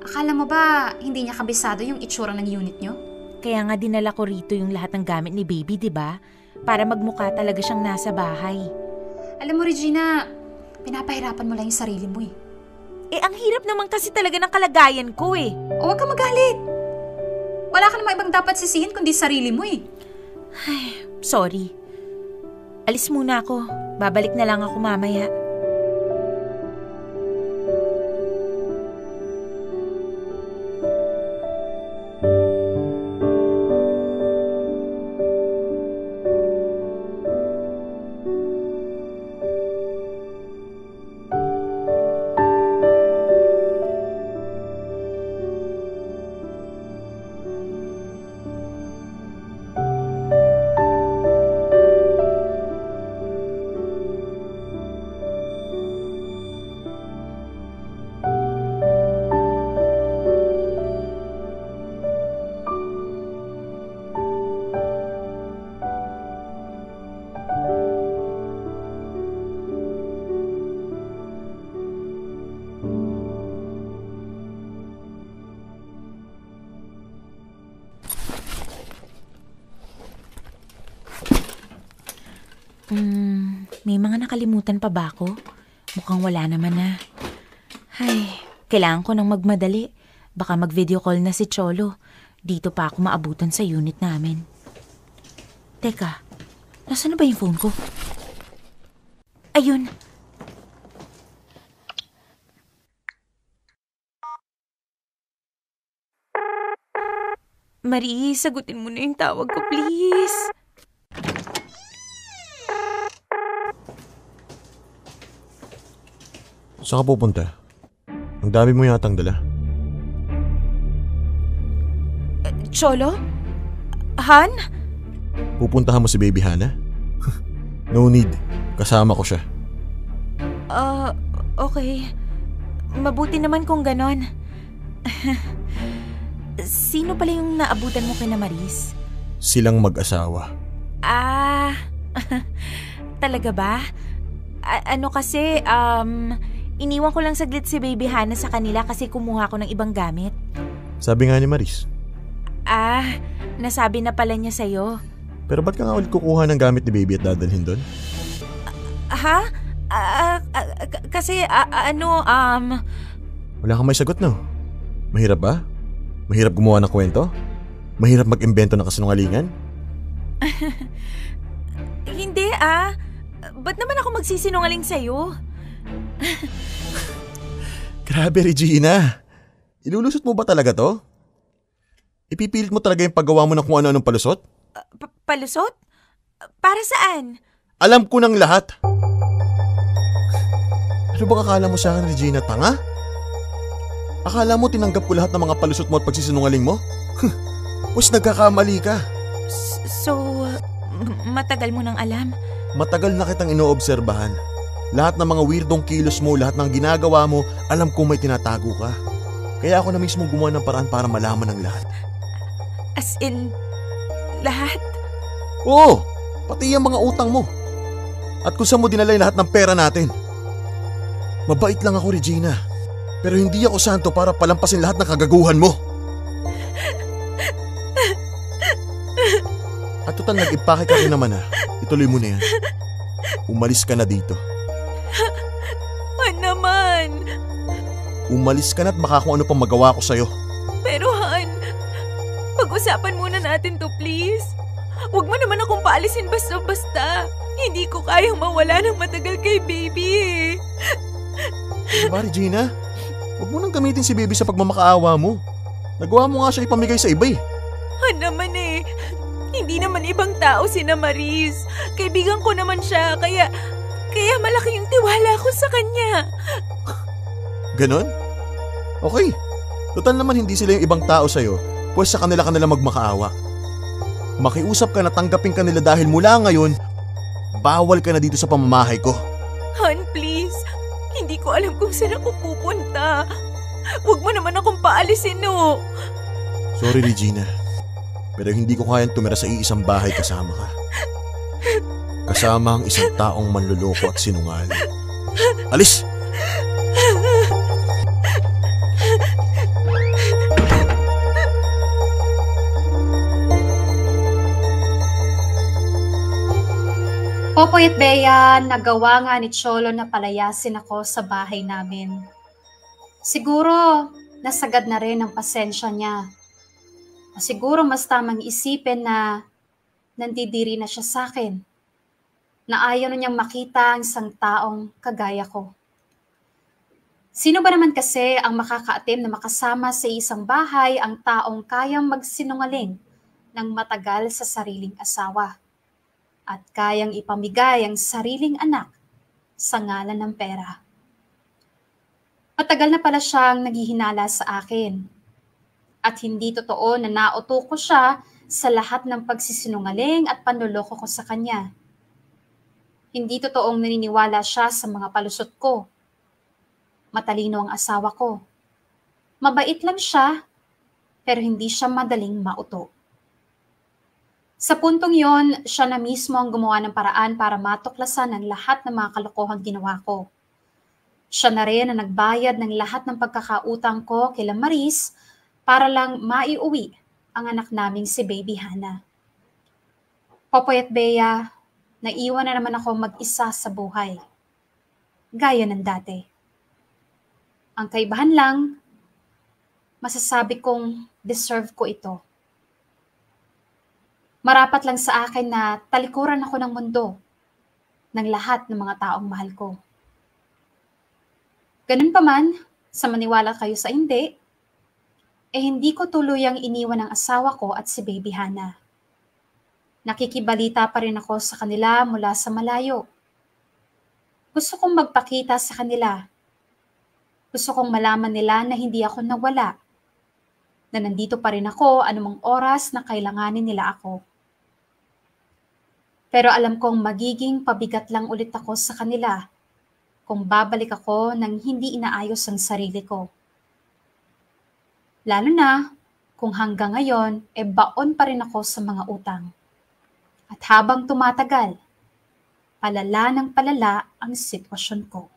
Akala mo ba hindi niya kabisado yung itsura ng unit niyo? Kaya nga dinala ko rito yung lahat ng gamit ni baby, di ba? Para magmukha talaga siyang nasa bahay. Alam mo, Regina, pinapahirapan mo lang yung sarili mo eh. Ang hirap naman kasi talaga ng kalagayan ko eh. O huwag ka magalit. Wala ka namang ibang dapat sisihin kundi sarili mo eh. Ay, sorry. Alis muna ako. Babalik na lang ako mamaya. May mga nakalimutan pa ba ako? Mukhang wala naman na. Ay, kailangan ko nang magmadali. Baka mag-video call na si Cholo. Dito pa ako maabutan sa unit namin. Teka, nasaan na ba yung phone ko? Ayun. Marie, sagutin mo na yung tawag ko, please. Saan ka pupunta? Ang dami mo yatang dala. Cholo? Han? Pupuntahan mo si Baby Hana? No need. Kasama ko siya. Okay. Mabuti naman kung ganon. Sino pala yung naabutan mo kina Maris? Silang mag-asawa. Talaga ba? Iniwan ko lang saglit si Baby Hana sa kanila kasi kumuha ko ng ibang gamit. Sabi nga ni Maris. Nasabi na pala niya sa'yo. Pero ba't ka nga ulit kukuha ng gamit ni Baby at dadalhin doon? Wala kang may sagot, no? Mahirap ba? Mahirap gumawa ng kwento? Mahirap mag-imbento ng kasinungalingan? Hindi, Ba't naman ako magsisinungaling sa'yo? Grabe, Regina. Ilulusot mo ba talaga to? Ipipilit mo talaga yung paggawa mo ng kung ano-anong palusot? Palusot? Para saan? Alam ko ng lahat. Ano bang akala mo sa akin, Regina? Tanga? Akala mo tinanggap ko lahat ng mga palusot mo at pagsisinungaling mo? Pues nagkakamali ka. So, matagal mo nang alam? Matagal na kitang inoobserbahan. Lahat ng mga weirdong kilos mo, lahat ng ginagawa mo, alam ko may tinatago ka. Kaya ako na mismo gumawa ng paraan para malaman ng lahat. As in, lahat? Oo, pati yung mga utang mo. At kung saan mo dinala yung lahat ng pera natin. Mabait lang ako, Regina. Pero hindi ako santo para palampasin lahat ng kagaguhan mo. At total nag-impake ka rin naman Ituloy mo na yan. Umalis ka na dito. Han naman. Umalis ka na at baka kung ano pang magawa ko sa'yo. Pero Han, pag-usapan muna natin to please. Huwag mo naman akong paalisin basta-basta. Hindi ko kayang mawala ng matagal kay baby Diba, Regina? Huwag mo nang gamitin si baby sa pagmamakaawa mo. Nagawa mo nga siya ipamigay sa iba Han naman hindi naman ibang tao si Maris. Kaibigan ko naman siya, kaya malaki yung tiwala ko sa kanya. Ganon? Okay. Total naman hindi sila yung ibang tao sa'yo, pues sa kanila magmakaawa. Makiusap ka na tanggapin ka nila dahil mula ngayon, bawal ka na dito sa pamamahay ko. Han, please. Hindi ko alam kung saan ako pupunta. Huwag mo naman akong paalisin, no? Sorry, Regina. Pero hindi ko kayang tumira sa iisang bahay kasama ka. Kasama ang isang taong manluloko at sinungaling. Alis! Popoy at Bea, nagawa nga ni Cholo na palayasin ako sa bahay namin. Siguro, nasagad na rin ang pasensya niya. Siguro mas tamang isipin na nandidiri na siya sa akin. Na ayaw na niyang makita ang isang taong kagaya ko. Sino ba naman kasi ang makakaatim na makasama sa isang bahay ang taong kayang magsinungaling ng matagal sa sariling asawa? At kayang ipamigay ang sariling anak sa ngalan ng pera. Matagal na pala siyang naghihinala sa akin. At hindi totoo na nauto ko siya sa lahat ng pagsisinungaling at panloloko ko sa kanya. Hindi totoong naniniwala siya sa mga palusot ko. Matalino ang asawa ko. Mabait lang siya, pero hindi siya madaling mauto. Sa puntong yon, siya na mismo ang gumawa ng paraan para matuklasan ang lahat ng mga kalokohang ginawa ko. Siya na rin ang nagbayad ng lahat ng pagkakautang ko kay Maris para lang maiuwi ang anak naming si Baby Hana. Popoy at Bea, naiwan na naman ako mag-isa sa buhay. Gaya ng dati. Ang kaibahan lang, masasabi kong deserve ko ito. Marapat lang sa akin na talikuran ako ng mundo ng lahat ng mga taong mahal ko. Ganun pa man, sa maniwala kayo sa hindi, hindi ko tuluyang iniwan ang asawa ko at si Baby Hana. Nakikibalita pa rin ako sa kanila mula sa malayo. Gusto kong magpakita sa kanila. Gusto kong malaman nila na hindi ako nawala. Na nandito pa rin ako anumang oras na kailanganin nila ako. Pero alam kong magiging pabigat lang ulit ako sa kanila kung babalik ako nang hindi inaayos ang sarili ko. Lalo na kung hanggang ngayon baon pa rin ako sa mga utang. At habang tumatagal, palala ng palala ang sitwasyon ko.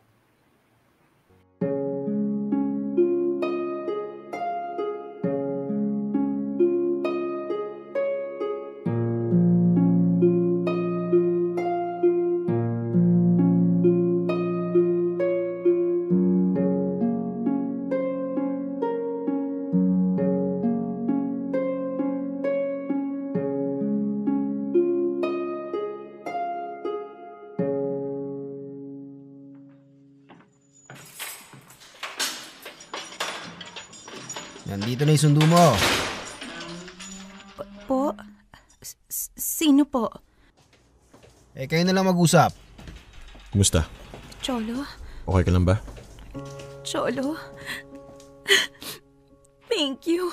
Nandito na yung sundo mo. Po? Sino po? Kayo na lang mag-usap. Kumusta? Cholo? Okay ka lang ba? Cholo? Thank you.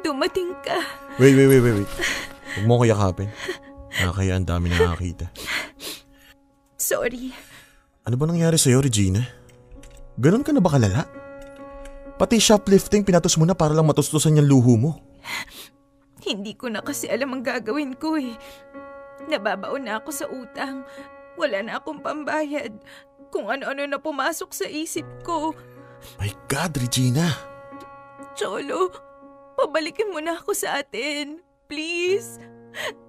Dumating ka. Wait. Huwag mo ko yakapin. Kaya ang dami na nakakita. Sorry. Ano ba nangyari sa'yo, Regina? Ganon ka na ba kalala? Pati shoplifting pinatos mo na para lang matustusan yung luho mo. Hindi ko na kasi alam ang gagawin ko. Nababaon na ako sa utang. Wala na akong pambayad. Kung ano-ano na pumasok sa isip ko. My God, Regina! Cholo, pabalikin mo na ako sa atin. Please.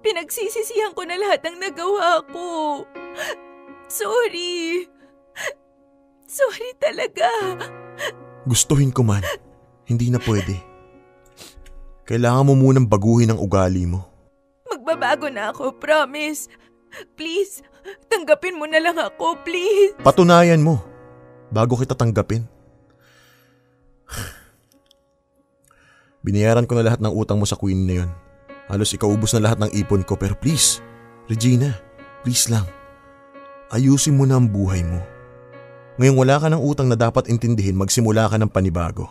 Pinagsisisihan ko na lahat ng nagawa ko. Sorry. Sorry talaga. Gustuhin ko man, hindi na pwede. Kailangan mo munang baguhin ang ugali mo. Magbabago na ako, promise. Please, tanggapin mo na lang ako, please. Patunayan mo, bago kita tanggapin. Binayaran ko na lahat ng utang mo sa Queenie na yun. Halos ikaubos na lahat ng ipon ko, pero please, Regina, please lang. Ayusin mo na ang buhay mo. Ngayong wala ka ng utang na dapat intindihin, magsimula ka ng panibago.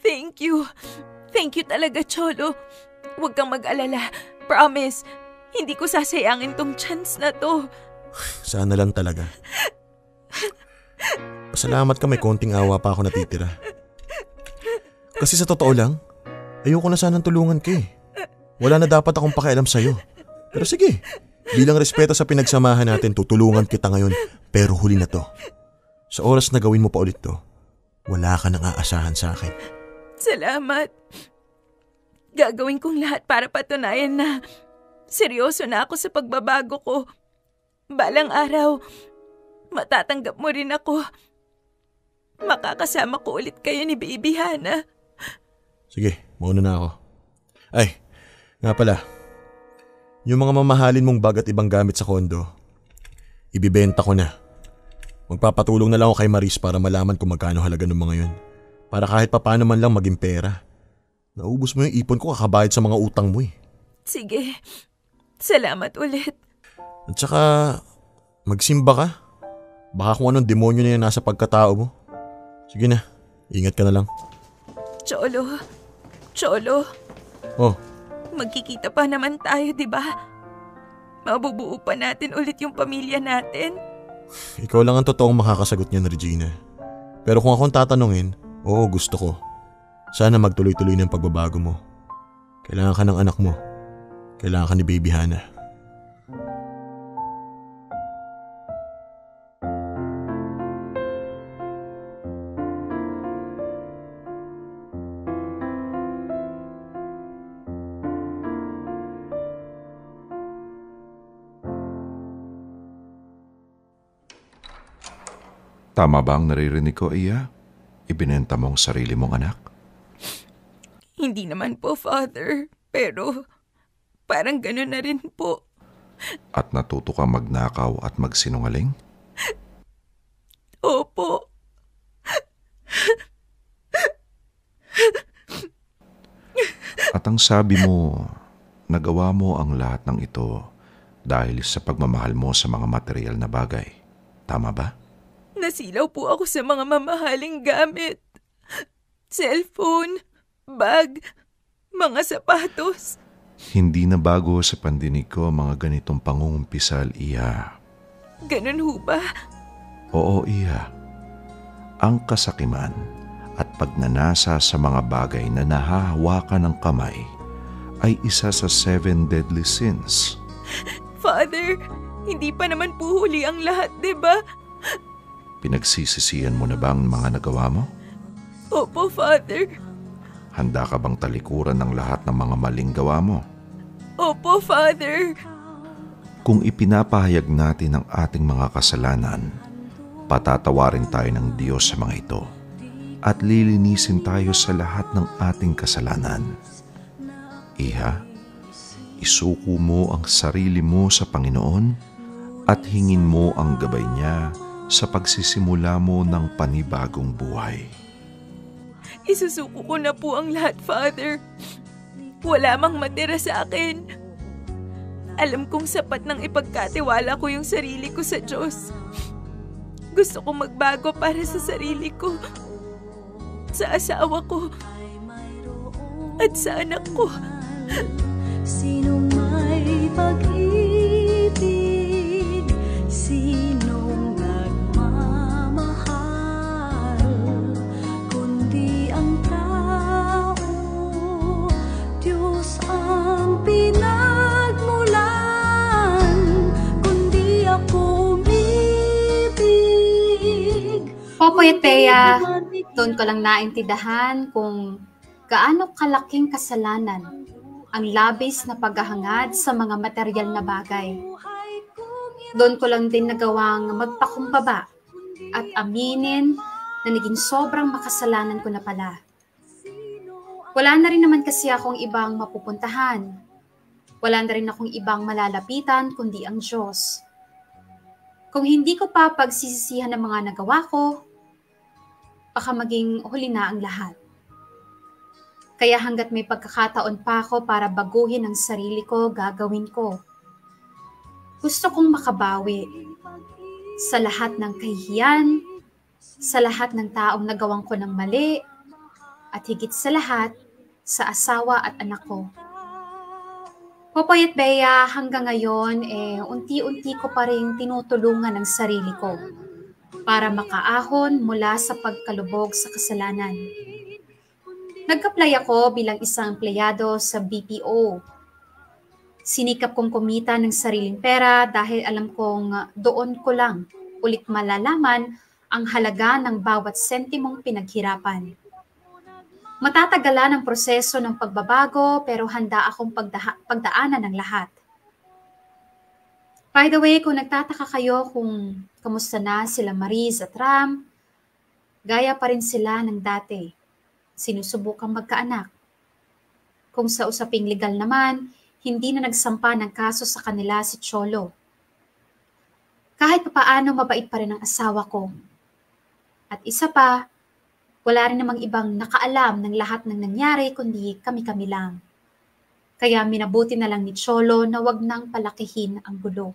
Thank you. Thank you talaga, Cholo. Huwag kang mag-alala. Promise, hindi ko sasayangin tong chance na to. Sana lang talaga. Pasalamat ka, may konting awa pa ako natitira. Kasi sa totoo lang, ayoko na sanang tulungan ka eh. Wala na dapat akong pakialam sa'yo. Pero sige, bilang respeto sa pinagsamahan natin, tutulungan kita ngayon. Pero huli na to. Sa oras na gawin mo pa ulit to, wala ka nang aasahan sa akin. Salamat. Gagawin kong lahat para patunayan na seryoso na ako sa pagbabago ko. Balang araw, matatanggap mo rin ako. Makakasama ko ulit kayo ni Baby Hana. Sige, mauna na ako. Ay, nga pala. Yung mga mamahalin mong bag at ibang gamit sa kondo, ibibenta ko na. Magpapatulong na lang ako kay Maris para malaman kung magkano halaga ng mga yun. Para kahit papaano man lang maging pera. Naubos mo yung ipon ko kakabayad sa mga utang mo eh. Sige, salamat ulit. At saka, magsimba ka. Baka kung anong demonyo na yan nasa pagkatao mo. Sige na, ingat ka na lang. Cholo. Oh. Magkikita pa naman tayo, di ba? Mabubuo pa natin ulit yung pamilya natin. Ikaw lang ang totoong makakasagot niyan, Regina. Pero kung akong tatanungin, oo, gusto ko. Sana magtuloy-tuloy ng pagbabago mo. Kailangan ka ng anak mo. Kailangan ka ni Baby Hana. Tama ba ang naririnig ko, Iya? Ibinenta mo ang sarili mong anak? Hindi naman po, Father. Pero parang gano'n na rin po. At natuto kang magnakaw at magsinungaling? Opo. At ang sabi mo, nagawa mo ang lahat ng ito dahil sa pagmamahal mo sa mga material na bagay. Tama ba? Nasilaw po ako sa mga mamahaling gamit. Cellphone, bag, mga sapatos. Hindi na bago sa pandinig ko mga ganitong pangungumpisal, Iya. Ganun ho ba? Oo, Iya. Ang kasakiman at pagnanasa sa mga bagay na nahahawakan ng kamay ay isa sa 7 deadly sins. Father, hindi pa naman po huli ang lahat, di ba? Pinagsisisihan mo na ba ang mga nagawa mo? Opo, Father. Handa ka bang talikuran ng lahat ng mga maling gawa mo? Opo, Father. Kung ipinapahayag natin ang ating mga kasalanan, patatawarin tayo ng Diyos sa mga ito at lilinisin tayo sa lahat ng ating kasalanan. Iha, isuko mo ang sarili mo sa Panginoon at hingin mo ang gabay niya sa pagsisimula mo ng panibagong buhay. Isusuko ko na po ang lahat, Father. Wala mang matira sa akin. Alam kong sapat nang ipagkatiwala ko yung sarili ko sa Diyos. Gusto kong magbago para sa sarili ko, sa asawa ko, at sa anak ko. Sinong may pag-ibig, sinong nagmamahal, kundi ang tao, Diyos ang pinagmulan, kundi ako Popoy at Bea, doon ko lang naintindihan kung gaano kalaking kasalanan ang labis na paghahangad sa mga material na bagay. Doon ko lang din nagawang magpakumbaba at aminin na naging sobrang makasalanan ko na pala. Wala na rin naman kasi akong ibang mapupuntahan. Wala na rin akong ibang malalapitan kundi ang Diyos. Kung hindi ko pa pagsisisihan ng mga nagawa ko, baka maging huli na ang lahat. Kaya hanggat may pagkakataon pa ako para baguhin ang sarili ko, gagawin ko. Gusto kong makabawi sa lahat ng kahihiyan, sa lahat ng taong nagawan ko ng mali, at higit sa lahat, sa asawa at anak ko. Popoy at Bea, hanggang ngayon, unti-unti ko pa rin tinutulungan ang sarili ko para makaahon mula sa pagkalubog sa kasalanan. Nag-apply ako bilang isang empleyado sa BPO. Sinikap kong kumita ng sariling pera dahil alam kong doon ko lang ulit malalaman ang halaga ng bawat sentimong pinaghirapan. Matatagalan ang proseso ng pagbabago pero handa akong pagdaanan ng lahat. By the way, kung nagtataka kayo kung kamusta na sila Mariz at Ram, gaya pa rin sila ng dati. Sinusubukang magkaanak. Kung sa usaping legal naman, hindi na nagsampa ng kaso sa kanila si Cholo. Kahit papaano mabait pa rin ang asawa ko. At isa pa, wala rin namang ibang nakaalam ng lahat ng nangyari kundi kami-kami lang. Kaya minabuti na lang ni Cholo na wag nang palakihin ang gulo.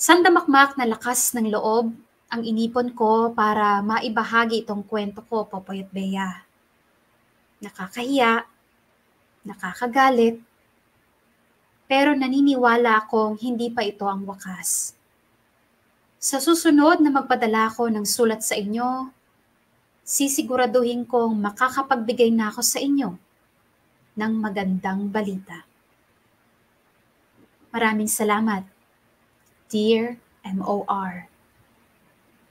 Sandamakmak na lakas ng loob ang inipon ko para maibahagi itong kwento ko, Popoy at Bea. Nakakahiya, nakakagalit, pero naniniwala akong hindi pa ito ang wakas. Sa susunod na magpadala ko ng sulat sa inyo, sisiguraduhin kong makakapagbigay na ako sa inyo ng magandang balita. Maraming salamat, Dear MOR.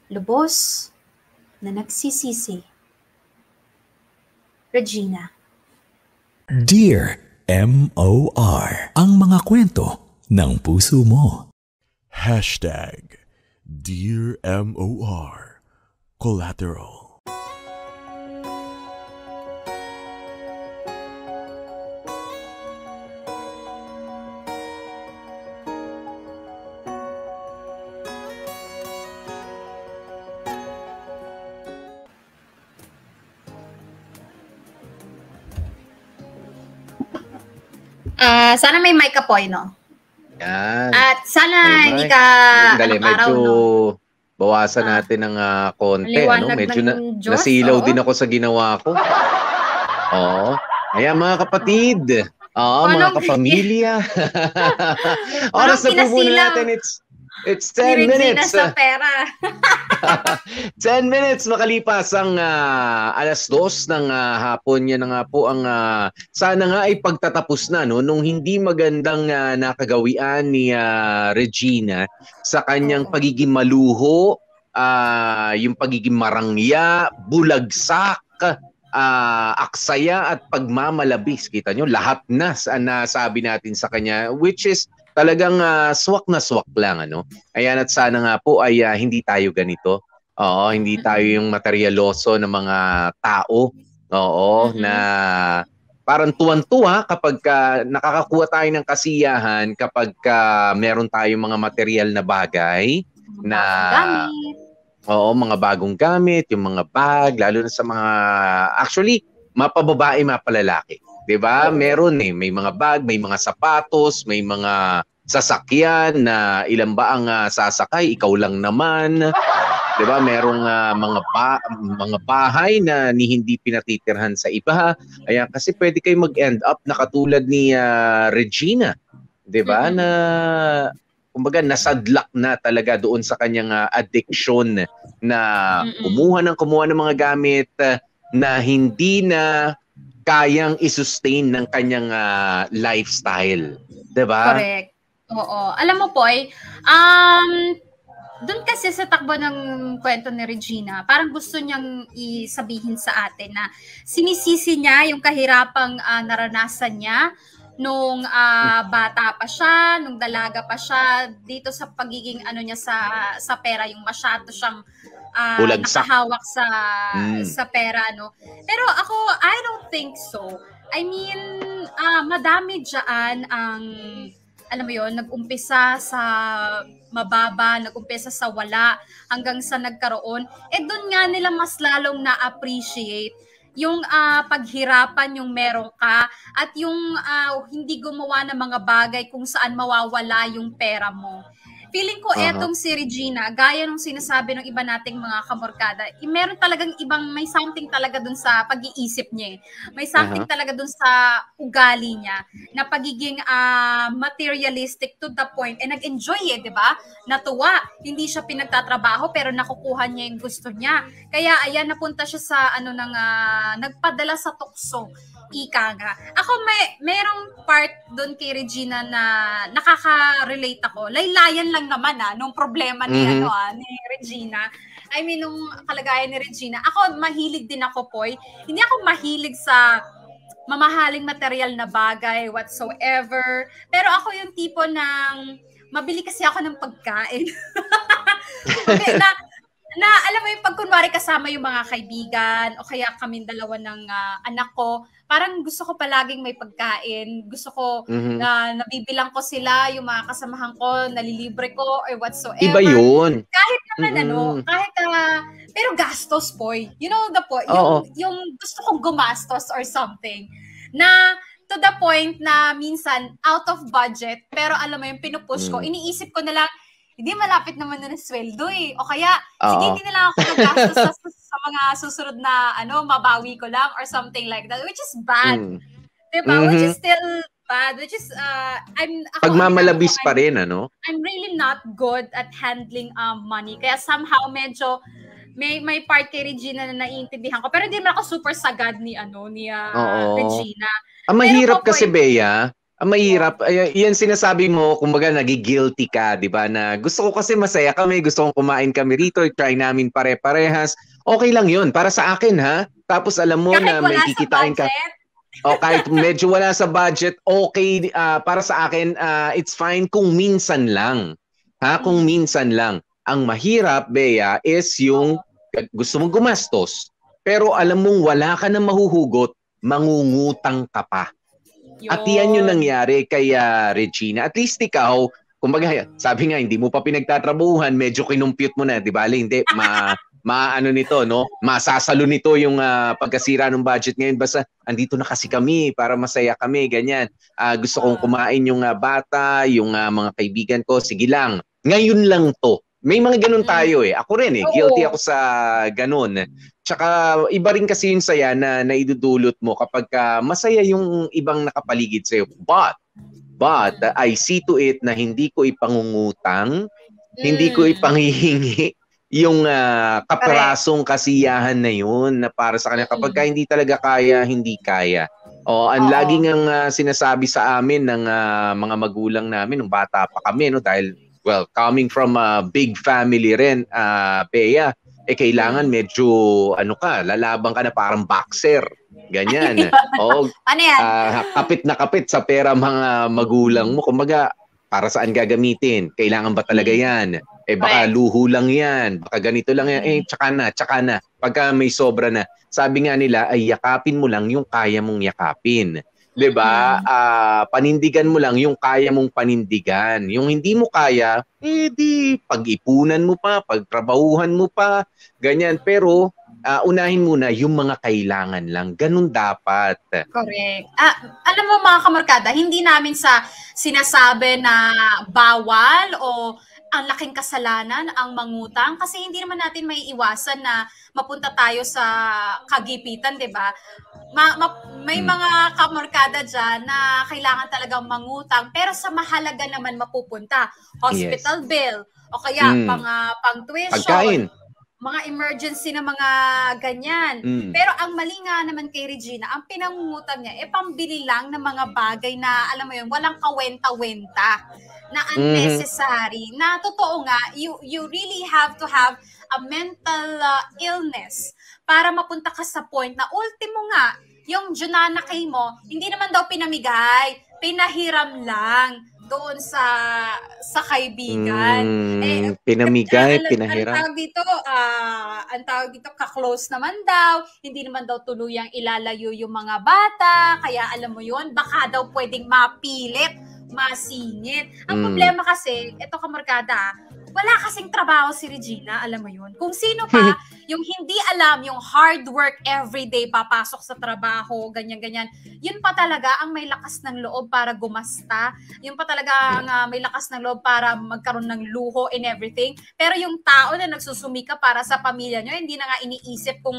Lubos na nagsisisi. Regina. Dear MOR. Ang mga kwento ng puso mo. Dear MOR. Collateral. Sana may mic ka po, no? Yan. At sana hindi ka medyo bawasan natin ng konti. Ano? Medyo nasilaw din ako sa ginawa ko. Oo. Ayan mga kapatid. Mga kapamilya. Oras na po muna natin. It's 10 minutes. Sa pera. 10 minutes makalipas ang 2:00 ng hapon. Yan na nga po ang sana nga ay pagtatapos na nung hindi magandang nakagawian ni Regina sa kanyang pagiging maluho, yung pagiging marangya, bulagsak, aksaya at pagmamalabis. Kita nyo, lahat na nasabi natin sa kanya, which is talagang swak na swak lang. Ayan, at sana nga po ay hindi tayo ganito. Oo, hindi tayo yung materyaloso ng mga tao. Oo, na parang tuwan-tuwa kapag nakakakuha tayo ng kasiyahan kapag meron tayong mga material na bagay na oo, mga bagong gamit, yung mga bag, lalo na sa mga actually mapababae, mapalalaki. 'Di ba? Meron may mga bag, may mga sapatos, may mga sasakyan na ilan ba ang sasakay, ikaw lang naman. 'Di ba? Merong mga bahay na hindi pinatitirhan sa iba. Ayan, kasi pwede kayo mag-end up na katulad ni Regina. 'Di ba? Na kumbaga nasadlak na talaga doon sa kanyang addiction na kumuha ng mga gamit na hindi na kayang i-sustain ng kanyang lifestyle. 'Di ba? Correct. Oo. Alam mo, Poy, doon kasi sa takbo ng kwento ni Regina, parang gusto niyang isabihin sa atin na sinisisi niya yung kahirapang naranasan niya nung bata pa siya, nung dalaga pa siya, dito sa pagiging ano niya sa pera, yung masyado siyang nakahawak sa pera, no? Pero ako, I don't think so. I mean, madami dyan ang, alam mo yun, nag-umpisa sa mababa, nag-umpisa sa wala, hanggang sa nagkaroon. Doon nga nila mas lalong na-appreciate yung paghirapan yung meron ka at yung hindi gumawa ng mga bagay kung saan mawawala yung pera mo. Feeling ko etong si Regina, gaya nung sinasabi ng iba nating mga kamorkada, meron talagang may something talaga dun sa pag-iisip niya. May something talaga dun sa ugali niya na pagiging materialistic to the point. Nag-enjoy di ba? Natuwa. Hindi siya pinagtatrabaho pero nakukuha niya yung gusto niya. Kaya ayan, napunta siya sa nagpadala sa tukso. Ika nga. Ako merong part doon kay Regina na nakaka-relate ako. Laylayan lang naman nung problema ni ni Regina. I mean, nung kalagayan ni Regina. Ako, mahilig din ako, Poy. Hindi ako mahilig sa mamahaling material na bagay, whatsoever. Pero ako yung tipo ng, mabili kasi ako ng pagkain. na alam mo yung pag kunwari kasama yung mga kaibigan o kaya kaming dalawa ng anak ko, parang gusto ko palaging may pagkain. Gusto ko na nabibilang ko sila, yung mga kasamahan ko, nalilibre ko or whatsoever. Iba yun. Kahit naman kahit pero gastos, Poy. You know the point? Yung gusto kong gumastos or something. Na to the point na minsan out of budget, pero alam mo yung pinupush ko, iniisip ko na lang, hindi malapit naman na sweldo O kaya, sige, hindi na lang ako naggastos sa mga susunod na, mabawi ko lang or something like that, which is bad. Diba? Which is still bad. Which is, pagmamalabis pa rin, I'm really not good at handling money. Kaya somehow, medyo, may part kay Regina na naiintindihan ko. Pero hindi naman ako super sagad ni Regina. Ang mahirap kasi, Bea, ang mahirap, yan sinasabi mo, kumbaga nagigilty ka, di ba? Na gusto ko kasi masaya kami, gusto kong kumain kami rito, try namin pare-parehas. Okay lang yun, para sa akin ha. Tapos alam mo kahit na may kikitain ka. Kahit medyo wala sa budget, okay, para sa akin, it's fine kung minsan lang. Kung minsan lang. Ang mahirap, Bea, is yung gusto mong gumastos, pero alam mong wala ka na mahuhugot, mangungutang ka pa. At yan yung nangyari kay Regina. At least ikaw, kumbaga, sabi nga, hindi mo pa pinagtatrabuhan, medyo kinumpute mo na, di ba? Hindi, nito, no? Masasalo nito yung pagkasira ng budget ngayon. Basta, andito na kasi kami para masaya kami, ganyan. Gusto kong kumain yung bata, yung mga kaibigan ko, sige lang. Ngayon lang to. May mga ganun tayo Ako rin guilty ako sa ganun. Tsaka iba rin kasi yung saya na naidudulot mo kapag masaya yung ibang nakapaligid sa'yo. But I see to it na hindi ko ipangungutang, hindi ko ipanghihingi yung kaprasong kasiyahan na yun na para sa kanya. Kapag hindi talaga kaya, hindi kaya. Ang laging ang sinasabi sa amin ng mga magulang namin nung bata pa kami, dahil coming from a big family rin, Bea, kailangan medyo, lalabang ka na parang boxer. Ganyan. Ano yan? Kapit na kapit sa pera mga magulang mo. Kumbaga, para saan gagamitin? Kailangan ba talaga yan? Baka luho lang yan. Baka ganito lang yan. Tsaka na. Pagka may sobra na. Sabi nga nila, ay yakapin mo lang yung kaya mong yakapin. Diba? Panindigan mo lang yung kaya mong panindigan. Yung hindi mo kaya, di pag-ipunan mo pa, pagtrabahuhan mo pa, ganyan. Pero unahin muna yung mga kailangan lang. Ganun dapat. Correct. Alam mo mga kamarkada, hindi namin sinasabi na bawal o ang laking kasalanan ang mangutang kasi hindi naman natin may iwasan na mapunta tayo sa kagipitan, 'di ba? May mga kamarkada dyan na kailangan talagang mangutang pero sa mahalaga naman mapupunta. Hospital bill o kaya pang tuition. Pagkain. mga emergency na mga ganyan. Pero ang mali nga naman kay Regina, ang pinangungutang niya, pambili lang ng mga bagay na, alam mo yun, walang kawenta-wenta, na unnecessary. Na totoo nga, you really have to have a mental illness para mapunta ka sa point na ultimo nga, yung Junanakay mo, hindi naman daw pinamigay, pinahiram lang doon sa kaibigan. Pinamigay, pinahiram. Ang tawag dito, ka-close naman daw, hindi naman daw tuluyang ilalayo yung mga bata, kaya alam mo yun, baka daw pwedeng mapilit, masingit. Ang problema kasi, eto kamarkada, wala kasing trabaho si Regina, alam mo yun. Kung sino pa, yung hindi alam, yung hard work everyday, papasok sa trabaho, ganyan-ganyan, yun pa talaga ang may lakas ng loob para gumasta. Yun pa talaga ang may lakas ng loob para magkaroon ng luho and everything. Pero yung tao na nagsusumika para sa pamilya nyo, hindi na nga iniisip kung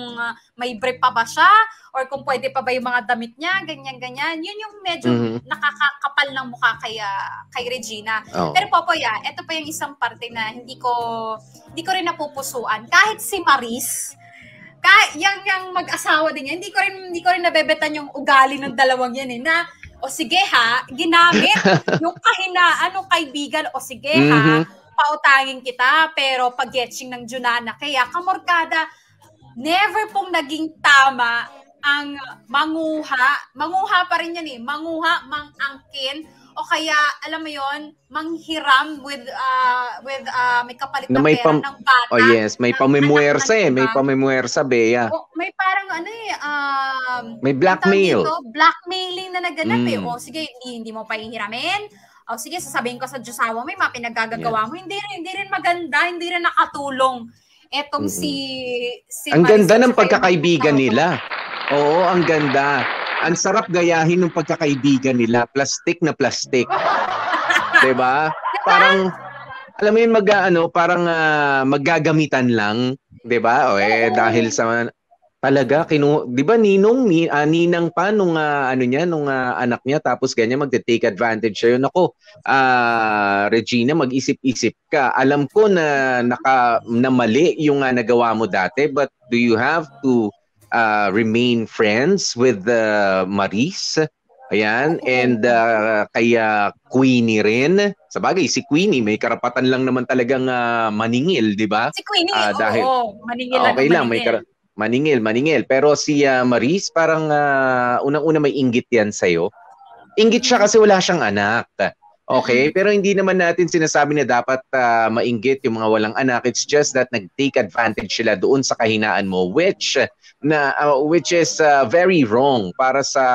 may brief pa ba siya or kung pwede pa ba yung mga damit niya, ganyan-ganyan. Yun yung medyo nakakakapal ng mukha kay Regina. Pero Popoy, ito pa yung isang parte na hindi ko rin napupusuan. Kahit si Maris, yung mag-asawa din yan, hindi ko rin nabebetan yung ugali ng dalawang yan na, o sige ha, ginamit yung kahinaan ng kaibigan, o sige ha, pautangin kita, pero pag-getching ng Junana. Kaya kamorkada, never pong naging tama ang manguha pa rin yan manguha, mangangkin, o kaya, alam mo yon, manghiram with may kapalit na pera ng bata. Oh yes, may pamimwersa may pamimwersa, Bea. May parang may blackmail. Blackmailing na naganap O sige, hindi mo pahihiramin. O sige, sasabihin ko sa Diyosawa, may mga pinagagagawa mo. Hindi rin maganda, hindi rin nakatulong. Etong si ang ganda ng pagkakaibigan nila. Oo, ang ganda. Ang sarap gayahin ng pagkakaibigan nila. Plastic na plastic. Diba? Parang, alam mo yun, parang maggagamitan lang. Diba? Dahil sa, talaga, di ba ninang pa nung, nung anak niya, tapos ganyan, magte-take advantage siya. Ako, Regina, mag-isip-isip ka. Alam ko na mali yung nagawa mo dati, but do you have to remain friends with Maris? Ayan, and kaya Queenie rin. Sabagay, si Queenie may karapatan lang naman talagang maningil, di ba? Si Queenie, maningil lang. Okay lang, maningil. Pero si Maris, parang unang-una may inggit yan sa'yo. Inggit siya kasi wala siyang anak. Okay? Pero hindi naman natin sinasabi na dapat mainggit yung mga walang anak. It's just that nag-take advantage sila doon sa kahinaan mo, which is very wrong para sa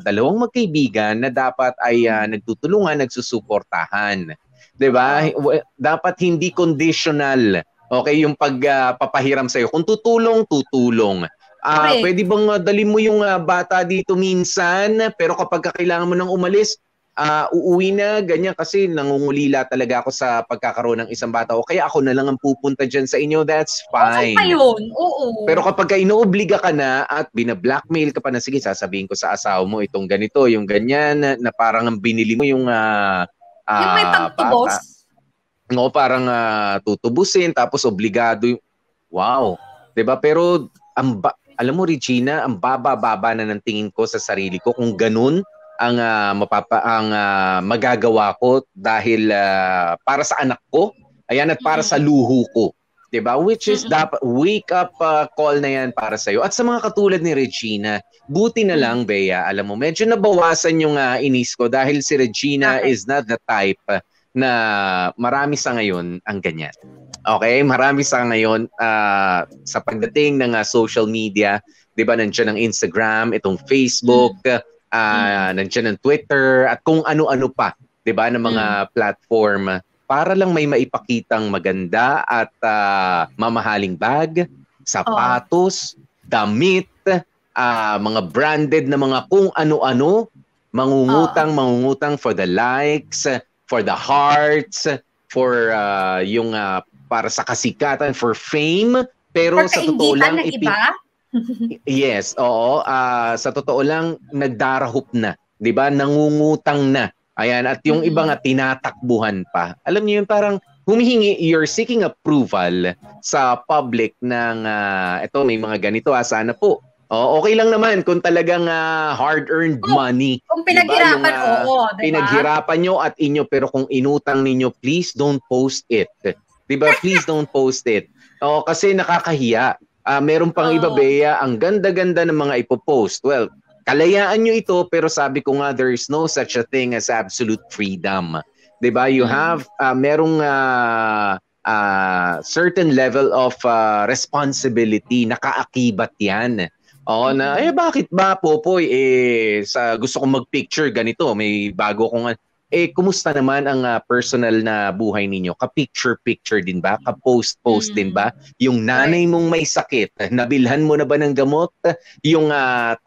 dalawang magkaibigan na dapat ay nagtutulungan, nagsusuportahan. 'Di ba? Dapat hindi conditional. Okay, yung pagpapahiram sa'yo. Kung tutulong. Pwede bang dalhin mo yung bata dito minsan, pero kapag kailangan mo nang umalis, uuwi na, ganyan, kasi nangungulila talaga ako sa pagkakaroon ng isang bata. O kaya ako na lang ang pupunta dyan sa inyo, that's fine. Okay pa yun, oo. Pero kapag inoobliga ka na at binablackmail ka pa na, sige, sasabihin ko sa asawa mo itong ganito, yung ganyan, na parang binili mo yung yung may pagtubos? No, parang tutubusin, tapos obligado yung, wow. Diba? Pero, alam mo, Regina, ang baba-baba na ng tingin ko sa sarili ko kung ganun ang magagawa ko dahil para sa anak ko, ayan, at para sa luho ko, 'di ba? Which is dapat wake up call na 'yan para sa iyo. At sa mga katulad ni Regina, buti na lang, Bea, alam mo, medyo nabawasan yung inis ko dahil si Regina is not the type na marami sa ngayon ang ganyan. Okay, marami sa ngayon sa pagdating ng social media, 'di ba? Nandiyan ang Instagram, itong Facebook, nandiyan ang Twitter at kung ano-ano pa, 'di ba, ng mga platform para lang may maipakitang maganda at mamahaling bag, sapatos, damit, mga branded na mga kung ano-ano, mangungutang for the likes, for the hearts, for yung para sa kasikatan, for fame, pero sa totoo lang yes, oo. Sa totoo lang, nagdarahop na. 'Di ba? Nangungutang na. Ayan. At yung iba nga, tinatakbuhan pa. Alam niyo yun, parang, you're seeking approval sa public ng ito may mga ganito sana po. Okay lang naman kung talagang hard-earned money. Kung pinaghirapan, diba? Pinaghirapan nyo at inyo, pero kung inutang ninyo, please don't post it. Diba? Please don't post it. Kasi nakakahiya. Meron pang iba, Bea, ang ganda-ganda ng mga ipopost. Well, kalayaan nyo ito, pero sabi ko nga, there is no such a thing as absolute freedom. Diba? You have, merong certain level of responsibility, nakaakibat yan. Bakit ba, Popoy, gusto kong mag-picture ganito, may bago kong, kumusta naman ang personal na buhay ninyo? Ka-picture-picture din ba? Ka-post-post din ba? Yung nanay mong may sakit, nabilhan mo na ba ng gamot? Yung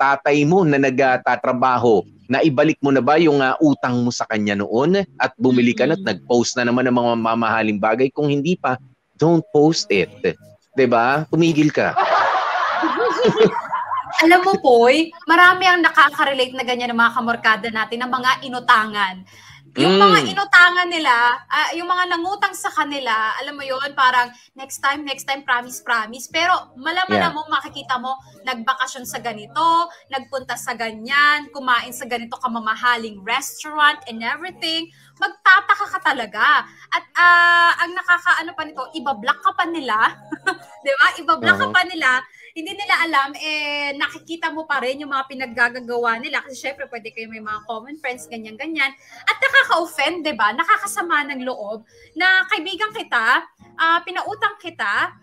tatay mo na nagtatrabaho, naibalik mo na ba yung utang mo sa kanya noon? At bumili ka na at nag-post na naman ng mga mamahaling bagay? Kung hindi pa, don't post it. Diba? Tumigil ka. Alam mo, Poy, marami ang nakaka-relate na ganyan ng mga kamorkada natin, ng mga inutangan. Yung mga inutangan nila, yung mga nangutang sa kanila, alam mo yun, parang next time, promise. Pero malaman mo, makikita mo, nagbakasyon sa ganito, nagpunta sa ganyan, kumain sa ganito kamamahaling restaurant and everything. Magtataka ka talaga. At ang nakakaano pa nito, ibablock ka pa nila. Di ba? Ibablock ka pa nila. Hindi nila alam, nakikita mo pa rin yung mga pinaggagawa nila. Kasi syempre, pwede kayo may mga common friends, ganyan-ganyan. At nakaka-offend, diba? Nakakasama ng loob na kaibigan kita, pinautang kita,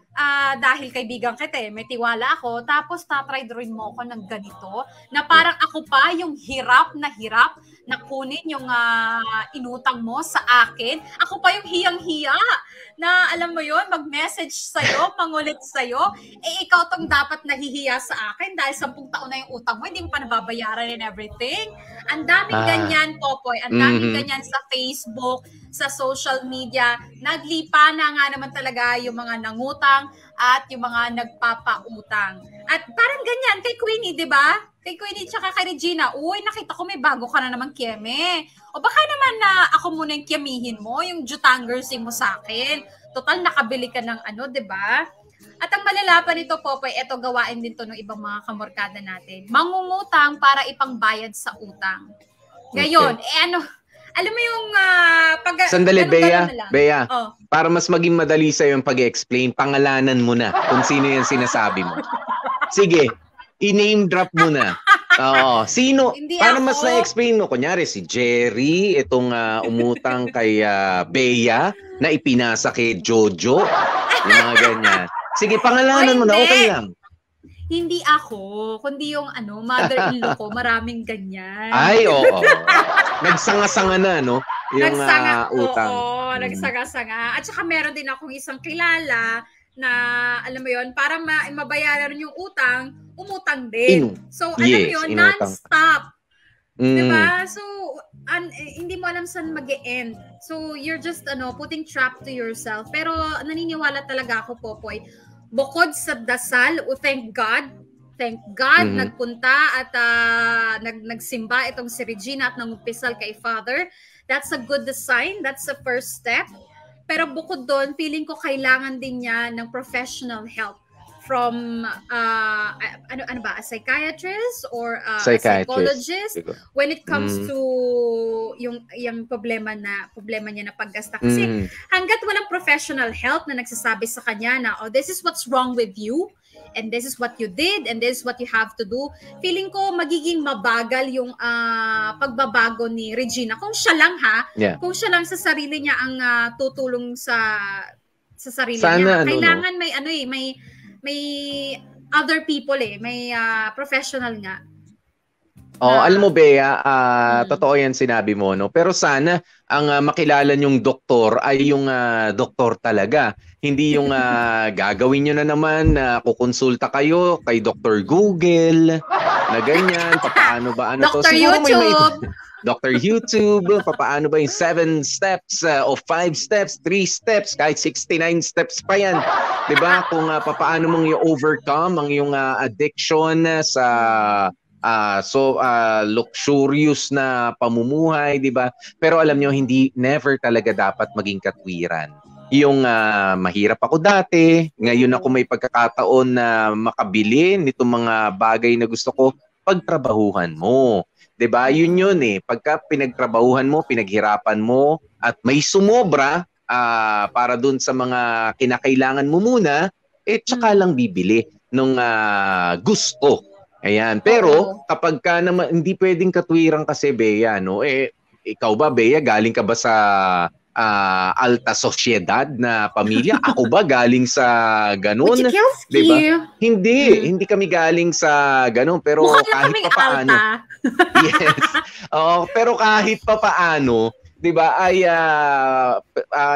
dahil kaibigan kita, may tiwala ako, tapos tatry rin mo ako ng ganito, na parang ako pa yung hirap na kunin yung inutang mo sa akin. Ako pa yung hiyang-hiya na alam mo yon, mag-message sa'yo, mangulit sa'yo, ikaw tong dapat nahihiya sa akin dahil 10 taon na yung utang mo, hindi mo pa nababayaran and everything. Ang daming ganyan, Popoy, ang daming ganyan sa Facebook, sa social media. Naglipa na nga naman talaga yung mga nangutang at yung mga nagpapautang. At parang ganyan kay Queenie, di ba? Kay Queenie tsaka kay Regina, uy, nakita ko may bago ka na naman kieme. O baka naman na ako muna yung kiamihin mo, yung jutangersin mo sa akin. Total, nakabili ka ng di ba? At ang malala pa nito, Popoy, eto gawain din to ng ibang mga kamorkada natin. Mangungutang para ipangbayad sa utang. Ngayon, alam mo yung Sandali, Bea. Para mas maging madali sa'yo yung pag-explain, pangalanan mo na kung sino yung sinasabi mo. Sige, i-name drop mo na. Sino? Para mas na-explain mo. Kunyari, si Jerry, itong umutang kay Bea, na ipinasa kay Jojo. Yung mga ganyan. Sige, pangalanan mo na, okay lang. Hindi ako, kundi yung mother-in-law ko, maraming ganyan. Ay, oo. Nagsanga-sanga na, no? Yung utang. Oo, nagsanga-sanga. At saka meron din akong isang kilala na, alam mo yun, para mabayaran yung utang, umutang din. So, alam mo yun, non-stop. Diba? So, hindi mo alam saan mag-e-end. So, you're just, putting trap to yourself. Pero, naniniwala talaga ako, Popoy, bukod sa dasal, thank God, nagpunta at nagsimba itong si Regina at nangumpisal kay Father. That's a good sign. That's the first step. Pero bukod doon, feeling ko kailangan din niya ng professional help from a psychiatrist or a psychologist when it comes to yung problema niya na paggasta. Kasi hanggat walang professional help na nagsasabi sa kanya na, this is what's wrong with you, and this is what you did, and this is what you have to do, feeling ko magiging mabagal yung pagbabago ni Regina. Kung siya lang kung siya lang sa sarili niya ang tutulong sa sarili niya. Kailangan may other people may professional nga. Alam mo, Bea, totoo yan sinabi mo, no? Pero sana ang makilala nyong doktor ay yung doktor talaga. Hindi yung gagawin nyo na naman na kukonsulta kayo kay Dr. Google na ganyan. Paano ba? Dr. YouTube. Dr. YouTube, paano ba yung 7 steps o 5 steps, 3 steps, kahit 69 steps pa yan. Diba? Kung paano mong i-overcome ang yung addiction sa luxurious na pamumuhay, di ba? Pero alam nyo, never talaga dapat maging katwiran. Yung mahirap ako dati, ngayon ako may pagkakataon na makabili nitong mga bagay na gusto ko, pagtrabahuhan mo. 'Di ba? Yun eh. Pagka pinagtrabahuhan mo, pinaghirapan mo at may sumobra para dun sa mga kinakailangan mo muna, tsaka lang bibili nung gusto. Ayan. Pero kapag ka naman, hindi pwedeng katwiran kasi, Bea, no? Ikaw ba, Bea, galing ka ba sa alta sosyedad na pamilya? Ako ba galing sa ganun? Diba? Hindi kami galing sa ganun. Pero kahit pa paano. Yes. Pero kahit pa paano, 'di ba, ay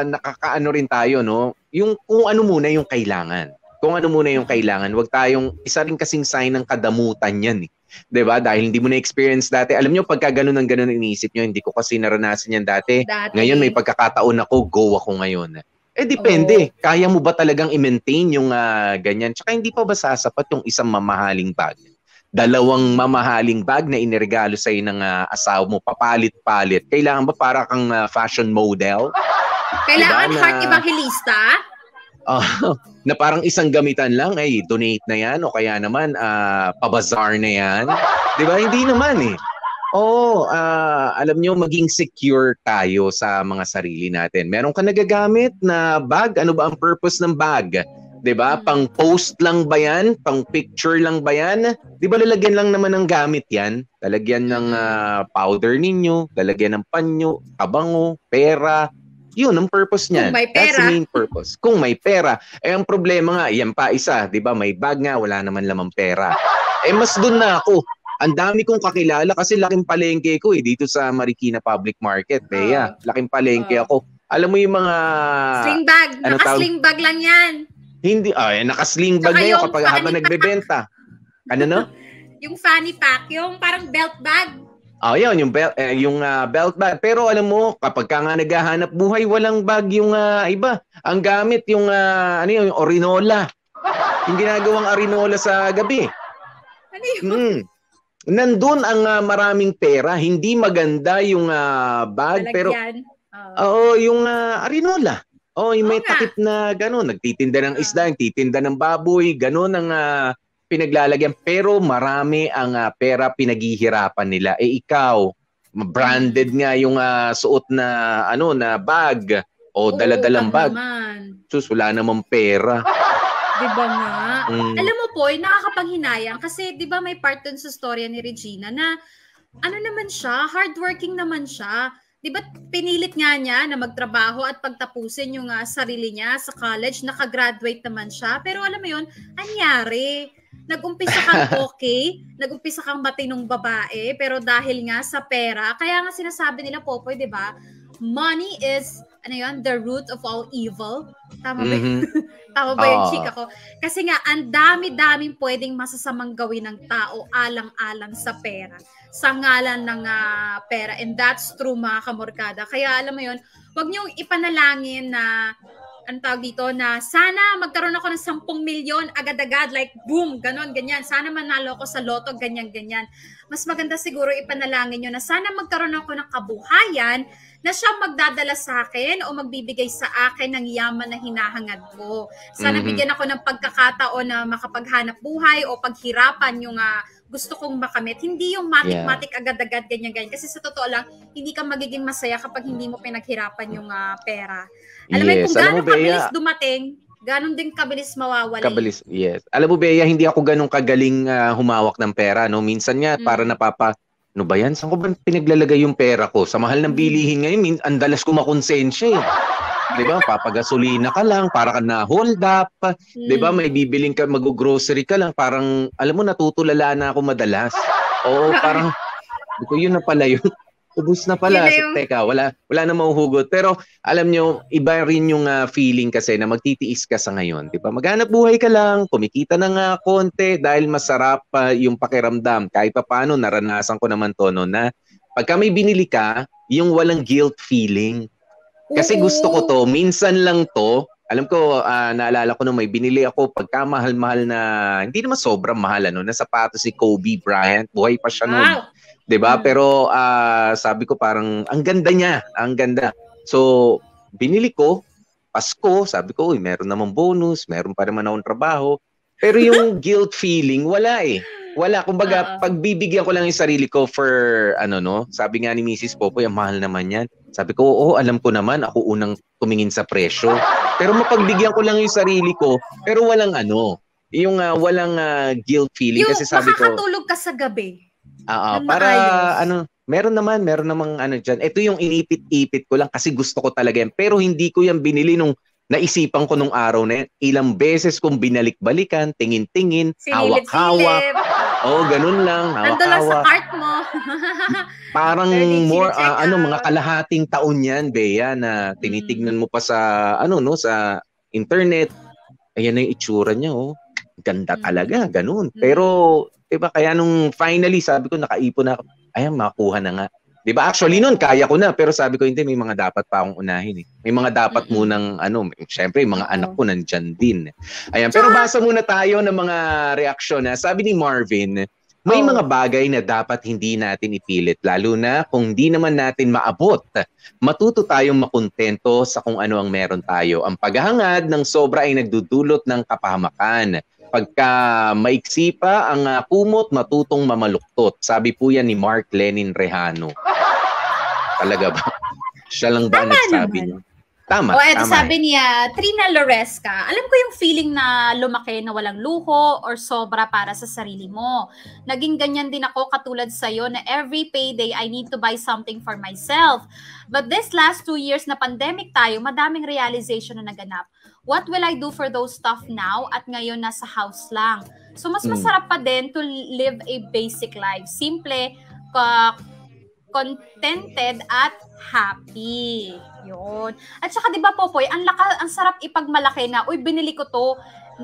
nakakaano rin tayo, no? Yung kung ano muna yung kailangan. Kung ano muna yung kailangan, wag tayong isa rin kasing sign ng kadamutan 'yan, eh. 'Di ba? Dahil hindi mo na experience dati. Alam niyo pagka ganun ng ganun iniisip niyo, hindi ko kasi naranasan 'yan dati. Ngayon may pagkakataon ako, go ako ngayon. Depende. Kaya mo ba talagang i-maintain yung ganyan? Tsaka hindi pa ba sasapat yung isang mamahaling bag? 2 mamahaling bag na iniregalo sa'yo ng asawa mo, papalit-palit. Kailangan ba para kang fashion model? Kailangan diba, heart evangelista? Na parang isang gamitan lang, donate na yan o kaya naman pabazar na yan. Diba? Hindi naman eh. Alam nyo, maging secure tayo sa mga sarili natin. Meron ka nagagamit na bag? Ano ba ang purpose ng bag? 'Di ba? Pang post lang ba 'yan? Pang picture lang ba 'yan? 'Di ba lalagyan lang naman ng gamit 'yan? Lalagyan ng powder ninyo, lalagyan ng panyo, tabango, pera. 'Yun ang purpose niyan. Kung may pera. That's the main purpose. Kung may pera. Ang problema nga, yan pa isa, 'di ba? May bag nga, wala naman lamang pera. Mas doon na ako. Ang dami kong kakilala kasi laking palengke ko dito sa Marikina Public Market, Bea. Laking palengke ako. Alam mo yung mga sling bag, naka-sling bag lang 'yan. Hindi, naka-sling bag na yun kapag habang nagbebenta. Ano no? Yung fanny pack, yung parang belt bag. Yun, yung belt bag. Pero alam mo, kapag ka nga naghahanap buhay, walang bag yung iba. Ang gamit yung, yung orinola. Yung ginagawang arinola sa gabi. Ano yun? Nandun ang maraming pera. Hindi maganda yung bag. Malagyan. Pero, yung arinola. Yung may takip na gano'n, nagtitinda ng isda, nagtitinda ng baboy, gano'n ang pinaglalagyan. Pero marami ang pera pinaghihirapan nila. Ikaw, branded nga yung suot na na bag o daladalang bag. Sus, wala namang pera. Diba nga? Alam mo po, nakakapanghinayang kasi diba may part dun sa storya ni Regina na naman siya, hardworking naman siya. Diba pinilit nga niya na magtrabaho at pagtapusin yung sarili niya sa college, nakagraduate naman siya. Pero alam mo yun, anyari, nag-umpisa kang okay, nag-umpisa kang matinong babae, pero dahil nga sa pera, kaya nga sinasabi nila, Popoy, diba, money is, the root of all evil. Tama ba? Tama ba yung chika ko? Kasi nga, ang dami-daming pwedeng masasamang gawin ng tao alang-alang sa pera. Sa ngalan ng pera. And that's true, mga kamorkada. Kaya alam mo yun, wag niyong ipanalangin na na sana magkaroon ako ng 10 milyon agad-agad, like boom, ganon, ganyan. Sana manalo ako sa loto, ganyan-ganyan. Mas maganda siguro ipanalangin nyo na sana magkaroon ako ng kabuhayan na siya magdadala sa akin o magbibigay sa akin ng yaman na hinahangad ko. Sana bigyan ako ng pagkakataon na makapaghanap buhay o paghirapan yung gusto kong makamit. Hindi yung matik-matik agad-agad, ganyan-ganyan. Kasi sa totoo lang, hindi ka magiging masaya kapag hindi mo pinaghirapan yung pera. Alam mo, kung gano'ng kabilis dumating, gano'n din kabilis mawawala. Kabilis, yes. Alam mo, Bea, hindi ako ganun kagaling humawak ng pera. No? Minsan nga, para ano ba yan? Saan ko ba pinaglalagay yung pera ko? Sa mahal ng bilihin ngayon, ang dalas ko makonsensya eh. Diba? Papagasolina ka lang, para ka na hold up. Diba? May bibiling ka, mag-grocery ka lang. Parang, alam mo, natutulala na ako madalas. Oo, parang, yun na pala yun. Ubus na pala. Teka, wala na mahuhugot. Pero alam nyo, iba rin yung feeling kasi na magtitiis ka sa ngayon. Diba? Maghanap buhay ka lang, kumikita ng konti dahil masarap yung pakiramdam. Kahit pa paano, naranasan ko naman to, no, na pagka may binili ka, yung walang guilt feeling. Kasi gusto ko to, minsan lang to. Alam ko, naalala ko nung may binili ako pagka mahal-mahal na, hindi naman sobrang mahal, na sapatos si Kobe Bryant. Buhay pa siya noon. Wow. Diba? Pero sabi ko parang, ang ganda niya. Ang ganda. So, binili ko. Pasko, sabi ko, uy, meron namang bonus, meron pa naman akong trabaho. Pero yung guilt feeling, wala eh. Wala. Kumbaga, pagbibigyan ko lang yung sarili ko for, sabi nga ni Mrs. Popoy, ang mahal naman yan. Sabi ko, oo, alam ko naman, ako unang tumingin sa presyo. Pero mapagbigyan ko lang yung sarili ko, pero walang walang guilt feeling. Yung kasi sabi ko, makakatulog ka sa gabi. para, meron namang dyan. Ito yung inipit-ipit ko lang kasi gusto ko talaga yan. Pero hindi ko yan binili nung naisipan ko nung araw na yan. Ilang beses kong binalik-balikan, tingin-tingin, hawak-hawak. Ganun lang, hawak-hawak. Nandun lang sa cart mo. Parang mga kalahating taon yan, Bea, na tinitignan mo pa sa, sa internet. Ayan na yung itsura niya, Ganda talaga, ganun. Pero, diba, kaya nung finally, sabi ko, nakaipon na ako, ayan, makuha na nga. Diba, actually nun, kaya ko na, pero sabi ko, hindi, may mga dapat pa akong unahin. May mga dapat munang, syempre, mga anak ko nandyan din. Ayan, pero basa muna tayo ng mga reaksyon. Sabi ni Marvin, may mga bagay na dapat hindi natin ipilit, lalo na kung di naman natin maabot. Matuto tayong makontento sa kung ano ang meron tayo. Ang paghahangad ng sobra ay nagdudulot ng kapahamakan. Pagka maiksi pa ang kumot, matutong mamaluktot. Sabi po yan ni Mark Lenin Rehano. Talaga ba? Siya lang ba ang nagsabi niya? Tama. Ito sabi niya, Trina Loresca, alam ko yung feeling na lumaki na walang luho or sobra para sa sarili mo. Naging ganyan din ako katulad sa'yo na every payday I need to buy something for myself. But this last 2 years na pandemic tayo, madaming realization na naganap. What will I do for those stuff now at ngayon nasa house lang? So mas masarap pa din to live a basic life. Simple, contented at happy. Yun. At saka 'di ba Popoy, ang sarap ipagmalaki na, uy, binili ko to,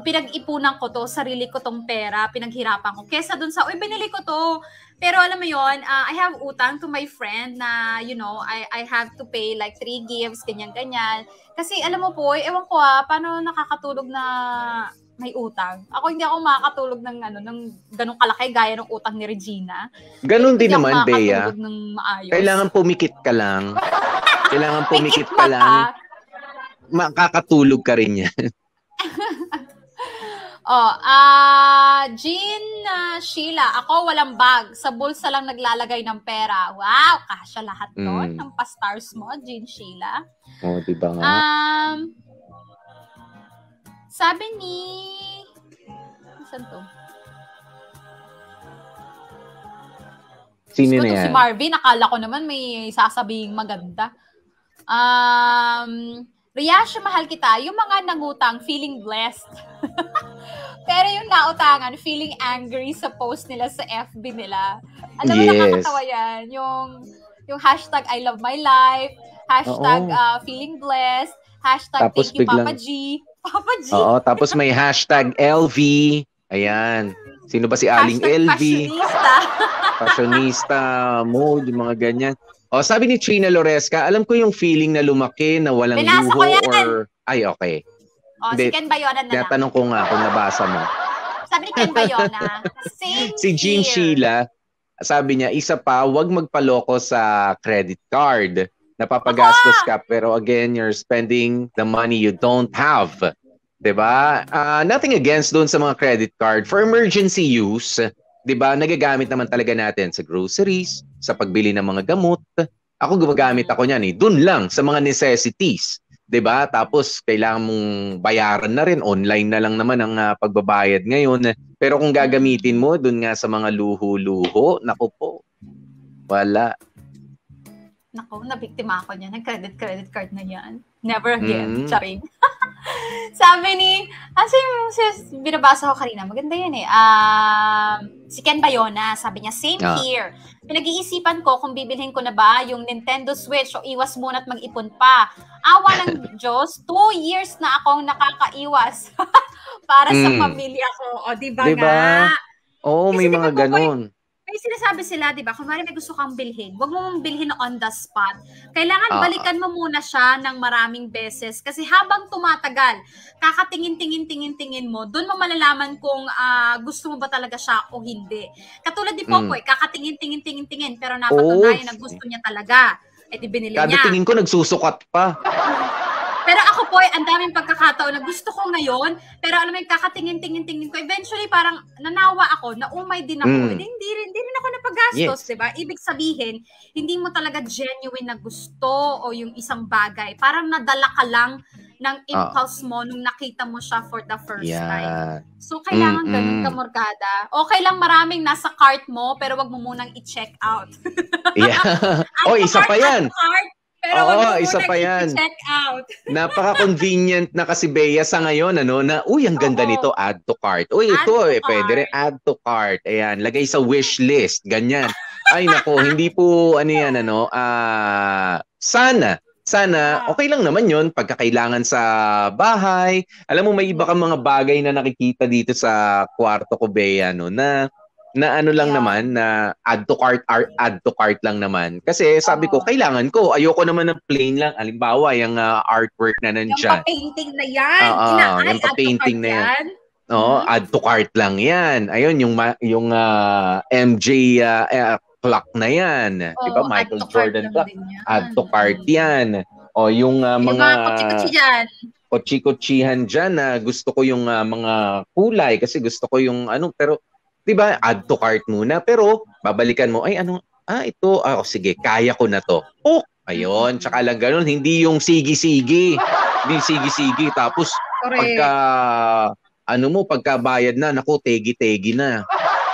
pinag-ipunan ko to, sarili ko tong pera, pinaghirapan ko. Kesa dun sa, uy, binili ko to. Pero alam mo yon, I have utang to my friend na, I have to pay like 3 gifts, ganyan-ganyan. Kasi alam mo po, ewan ko paano nakakatulog na may utang. Ako hindi ako makakatulog ng ganung kalaki gaya ng utang ni Regina. Ganun din naman, Bea. Maayos. Kailangan pumikit ka lang. Kailangan pumikit ka lang. Makakatulog ka rin yan. Jean Sheila, ako walang bag. Sa bulsa lang naglalagay ng pera. Wow, kasya lahat doon ng pa-stars mo, Jean Sheila. Diba nga? Sabi ni... Saan to? Sino na yan? Si Marvin, akala ko naman may sasabing maganda. Riyasha, mahal kita. Yung mga nangutang, feeling blessed. Pero yung nautangan, feeling angry sa post nila sa FB nila. Alam mo, nakakatawa yan. Yung hashtag I love my life, hashtag feeling blessed, hashtag tapos thank you Papa G. Papa G. Oo, tapos may hashtag LV. Ayan. Sino ba si Aling hashtag LV? Fashionista mode, yung mga ganyan. Sabi ni Trina Loresca, alam ko yung feeling na lumaki na walang binasa luho or... Ay, okay. Si Ken Bayona na lang. Tinatanong ko nga kung nabasa mo. Sabi ni Ken Bayona, si Jean Sheila, sabi niya, isa pa, wag magpaloko sa credit card. Napapagastos ka, pero again, you're spending the money you don't have. Diba? Nothing against doon sa mga credit card. For emergency use, diba, nagagamit naman talaga natin sa groceries, sa pagbili ng mga gamot. Ako gumagamit ako niyan doon lang sa mga necessities. 'Di ba? Tapos kailangan mong bayaran na rin, online na lang naman ang pagbabayad ngayon. Pero kung gagamitin mo doon nga sa mga luho-luho, naku po. Wala. Naku, nabiktima ako niyan ng credit card na 'yan. Never again. Charing. Sabi ni, binabasa ko kanina, maganda yan si Ken Bayona, sabi niya, same here. Pinag-iisipan ko kung bibilhin ko na ba yung Nintendo Switch o iwas muna at mag-ipon pa. Awa ng Diyos, 2 years na akong nakakaiwas para sa pamilya ko. O, diba nga? Oo, may mga ganon. May sinasabi sila, di ba? Kung may gusto kang bilhin, huwag mo mong bilhin on the spot. Kailangan balikan mo muna siya ng maraming beses. Kasi habang tumatagal, kakatingin-tingin mo, doon mo malalaman kung gusto mo ba talaga siya o hindi. Katulad ni Popoy, kakatingin-tingin, pero napatunayan na gusto niya talaga. Eh di binili niya. Kada tingin ko, nagsusukat pa. Pero ako po, ang daming pagkakataon na gusto ko ngayon, pero alam mo yung kakatingin-tingin-tingin ko, eventually parang nanawa ako, naumay din ako, hindi rin ako napagastos, Yes. diba? Ibig sabihin, hindi mo talaga genuine na gusto o yung isang bagay. Parang nadala ka lang ng impulse mo nung nakita mo siya for the first time. So, kailangan ganun ka, Morgada. Okay lang maraming nasa cart mo, pero wag mo munang i-check out. Yeah. Isa pa yan. Pero wag mo isa munang pa yan. i-check out. Napaka-convenient na kasi Bea sa ngayon, ano, na, ang ganda nito, add to cart. Pwede rin, add to cart. Ayan, lagay sa wish list, ganyan. Ay, nako, hindi po, sana, okay lang naman yun, pagkakailangan sa bahay. Alam mo, may iba kang mga bagay na nakikita dito sa kwarto ko, Bea, no, na ano lang naman, na add to cart lang naman. Kasi sabi ko, kailangan ko. Ayoko naman ng plain lang. Halimbawa, yung artwork na nandyan. Yung pa-painting na yan. Yung pa-painting na yan. Add to cart lang yan. Ayun, yung MJ clock na yan. Diba? Michael Jordan clock. Add to cart yan. O yung mga kotsi-kotsi dyan. Kotsi-kotsihan dyan na gusto ko yung mga kulay kasi gusto ko yung pero diba, add to cart muna pero babalikan mo, ito, sige, kaya ko na to. Ayun, tsaka lang ganun, hindi yung sige-sige. Hindi sige-sige tapos pagka pagkabayad na, naku, tegi-tegi na.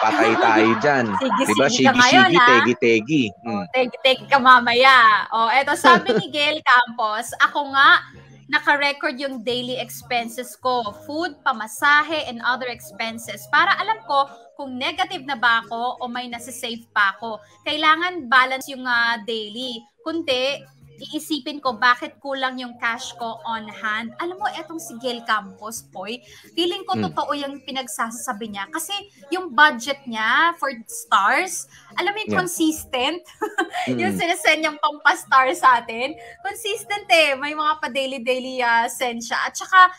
Patay tayo dyan. Diba? Sige-sige, tegi-tegi. Tegi-tegi ka mamaya. Eto, sabi ni Gail Campos, ako nga, naka-record yung daily expenses ko. Food, pamasahe, and other expenses. Para alam ko kung negative na ba ako o may nasa-save pa ako. Kailangan balance yung daily. Kundi, iisipin ko bakit kulang yung cash ko on hand. Alam mo, etong si Gail Campos, Poy, feeling ko totoo yung pinagsasabi niya. Kasi yung budget niya for stars, alam mo yung consistent. Yung sinasend niyang pampastar sa atin. Consistent may mga pa-daily send siya. At saka,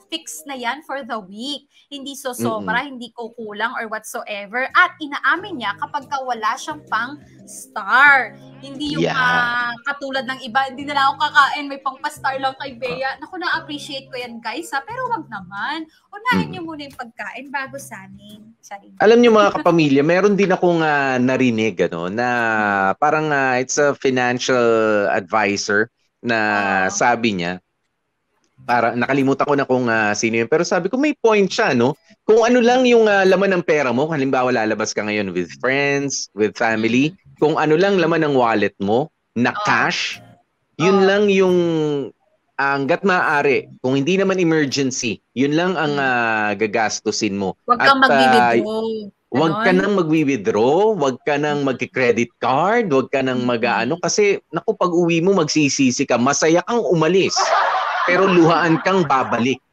fix na yan for the week. Hindi sobra, hindi kukulang or whatsoever. At inaamin niya kapag wala siyang pang star. Hindi yung katulad ng iba, hindi na lang ako kakain, may pang-star lang kay Bea. Naku, na-appreciate ko yan, guys, pero wag naman. Unahin niyo muna yung pagkain bago sa amin. Sorry. Alam niyo mga kapamilya, meron din akong narinig na parang it's a financial advisor na sabi niya, para nakalimutan ko na kung sino yun. Pero sabi ko, may point siya, no? Kung ano lang yung laman ng pera mo, halimbawa lalabas ka ngayon with friends, with family, kung ano lang laman ng wallet mo, na cash, yun lang yung hanggat maaari. Kung hindi naman emergency, yun lang ang gagastusin mo. Huwag kang mag-withdraw. Huwag ka nang mag-withdraw, huwag ka nang mag-credit card, huwag ka nang mag-ano. Kasi, naku, pag uwi mo, magsisisi ka. Masaya kang umalis. Pero luhaan kang babalik.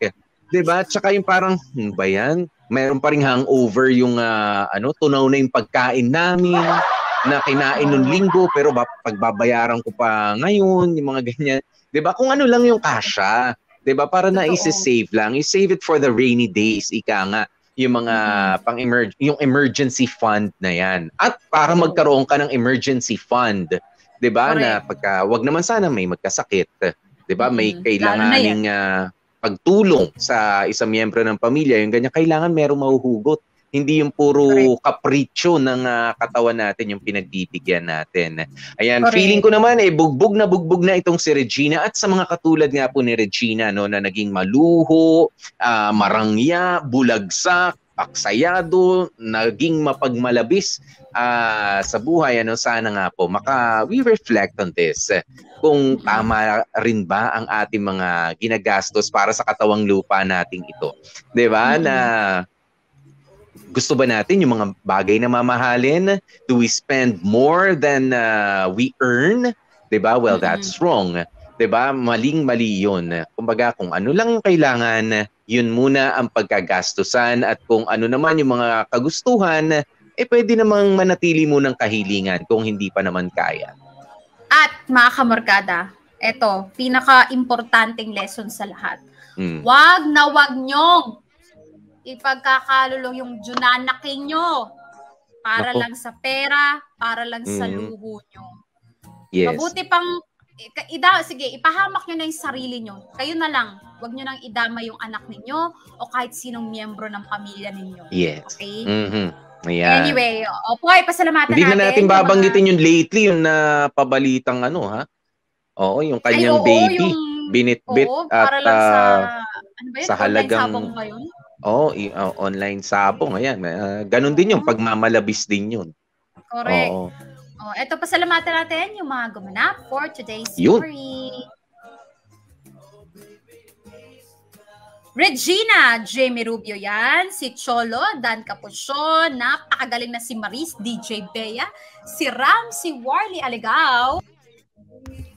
'Di ba? Tsaka yung parang, ba yan? Mayroon pa ring hangover yung tunaw na yung pagkain namin na kinain nung linggo pero pagbabayaran ko pa ngayon, yung mga ganyan. 'Di ba? Kung ano lang yung kasya, 'di ba? Para na i-save lang. I-save it for the rainy days, ika nga. Yung mga yung emergency fund na yan. At para magkaroon ka ng emergency fund, 'di ba? Na pagka wag naman sana may magkasakit. 'Di ba? May kailanganing pagtulong sa isang miyembro ng pamilya, yung ganyan, kailangan merong mahuhugot. Hindi yung puro kapritsyo ng katawan natin yung pinagbibigyan natin. Ayan, feeling ko naman bugbog na itong si Regina at sa mga katulad nga po ni Regina, no, na naging maluho, marangya, bulagsak, aksayado, naging mapagmalabis sa buhay. Sana nga po we reflect on this. Kung tama rin ba ang ating mga ginagastos para sa katawang lupa nating ito. 'Di ba? Na gusto ba natin yung mga bagay na mamahalin? Do we spend more than we earn? 'Di ba? Well, that's wrong. 'Di ba? Maling-mali 'yun. Kumbaga, kung ano lang yung kailangan, yun muna ang pagkagastusan, at kung ano naman yung mga kagustuhan, pwede namang manatili munang kahilingan kung hindi pa naman kaya. At mga kamorkada, eto, pinaka-importanting lesson sa lahat. Wag na wag nyong ipagkakalulong yung junanakin nyo para lang sa pera, para lang sa luho nyo. Yes. Mabuti pang sige, ipahamak nyo na yung sarili nyo. Kayo na lang. Huwag nyo nang idama yung anak ninyo o kahit sinong miyembro ng pamilya ninyo. Yes. Okay? Ayan. Anyway, Poy, pasalamatan Hindi natin. na natin babanggitin yung lately, yung napabalitang ha? Oo, yung kanyang baby. Binitbit para at lang sa, ano ba yun? sa halagang... Online sabong ba yun? Online sabong. Ayan. Ganun din yung pagmamalabis din yun. Correct. Oo. Eto, pasalamatan natin yung mga gumanap for today's story. Regina, Jamie Rubio yan, si Cholo, Dan Capuchon, napakagaling na si Maris, DJ Bea, si Ram, si Warley Aligao,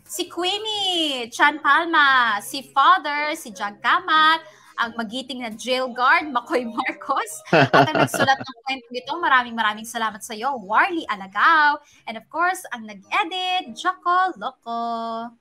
si Queenie, Chan Palma, si Father, si John Kamat, ang magiting na jail guard, Makoy Marcos, at ang nagsulat ng kwento nito, maraming salamat sa iyo, Warley Alagao, and of course, ang nag-edit, Jaco Loco.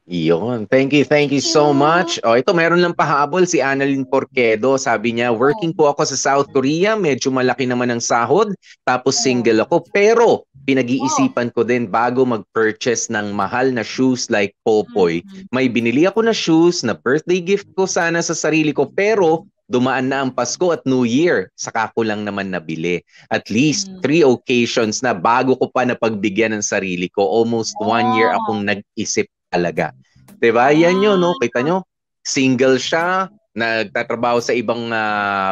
Iyon. Thank you so much. Ito, meron lang pahabol si Annalyn Porquedo. Sabi niya, working po ako sa South Korea, medyo malaki naman ang sahod, tapos single ako, pero pinag-iisipan ko din bago mag-purchase ng mahal na shoes like Popoy. May binili ako na shoes na birthday gift ko sana sa sarili ko, pero dumaan na ang Pasko at New Year. Saka ko lang naman nabili. At least 3 occasions na bago ko pa napagbigyan ng sarili ko. Almost 1 year akong nag-isip talaga. Diba? Yan yun, no? Kita nyo? Single siya, nagtatrabaho sa ibang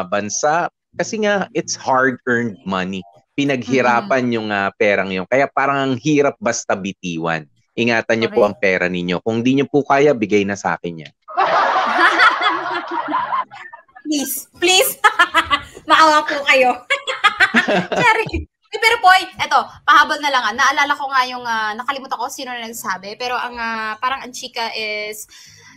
bansa. Kasi nga, it's hard-earned money. Pinaghirapan yung perang yun. Kaya parang ang hirap basta bitiwan. Ingatan niyo po ang pera ninyo. Kung di niyo po kaya, bigay na sa akin yan. Please. Maawa po kayo. Sorry. Pero Poy, eto, pahabol na lang. Naalala ko nga yung, nakalimutan ko sino na nagsabi, pero ang parang ang chika is,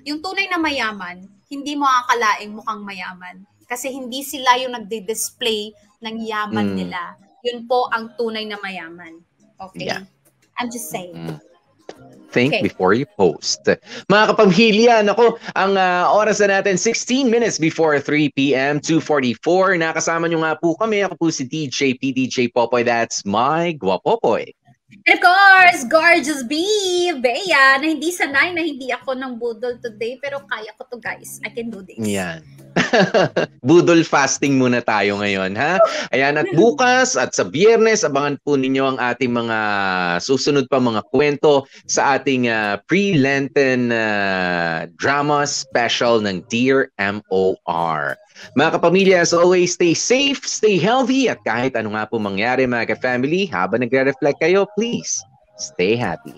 yung tunay na mayaman, hindi mo akalaing mukhang mayaman. Kasi hindi sila yung nagdi-display ng yaman nila. Yun po ang tunay na mayaman. Okay? Yeah. I'm just saying. Think before you post. Mga kapamilya, nako, ang oras na natin, 16 minutes before 3 p.m., 2:44. Nakasama nyo nga po kami. Ako po si DJ PDJ Popoy. That's my Guapopoy. And of course, gorgeous Bea, na hindi sanay na hindi ako ng budol today, pero kaya ko to, guys. I can do this. Yan. Budol fasting muna tayo ngayon, ha? Ayan, at bukas at sa Biyernes, abangan po ninyo ang ating mga susunod pa mga kwento sa ating pre-Lenten drama special ng Dear MOR. Mga kapamilya, as always, stay safe, stay healthy, at kahit ano nga po mangyari mga ka-family, habang nagre-reflect kayo, please, stay happy.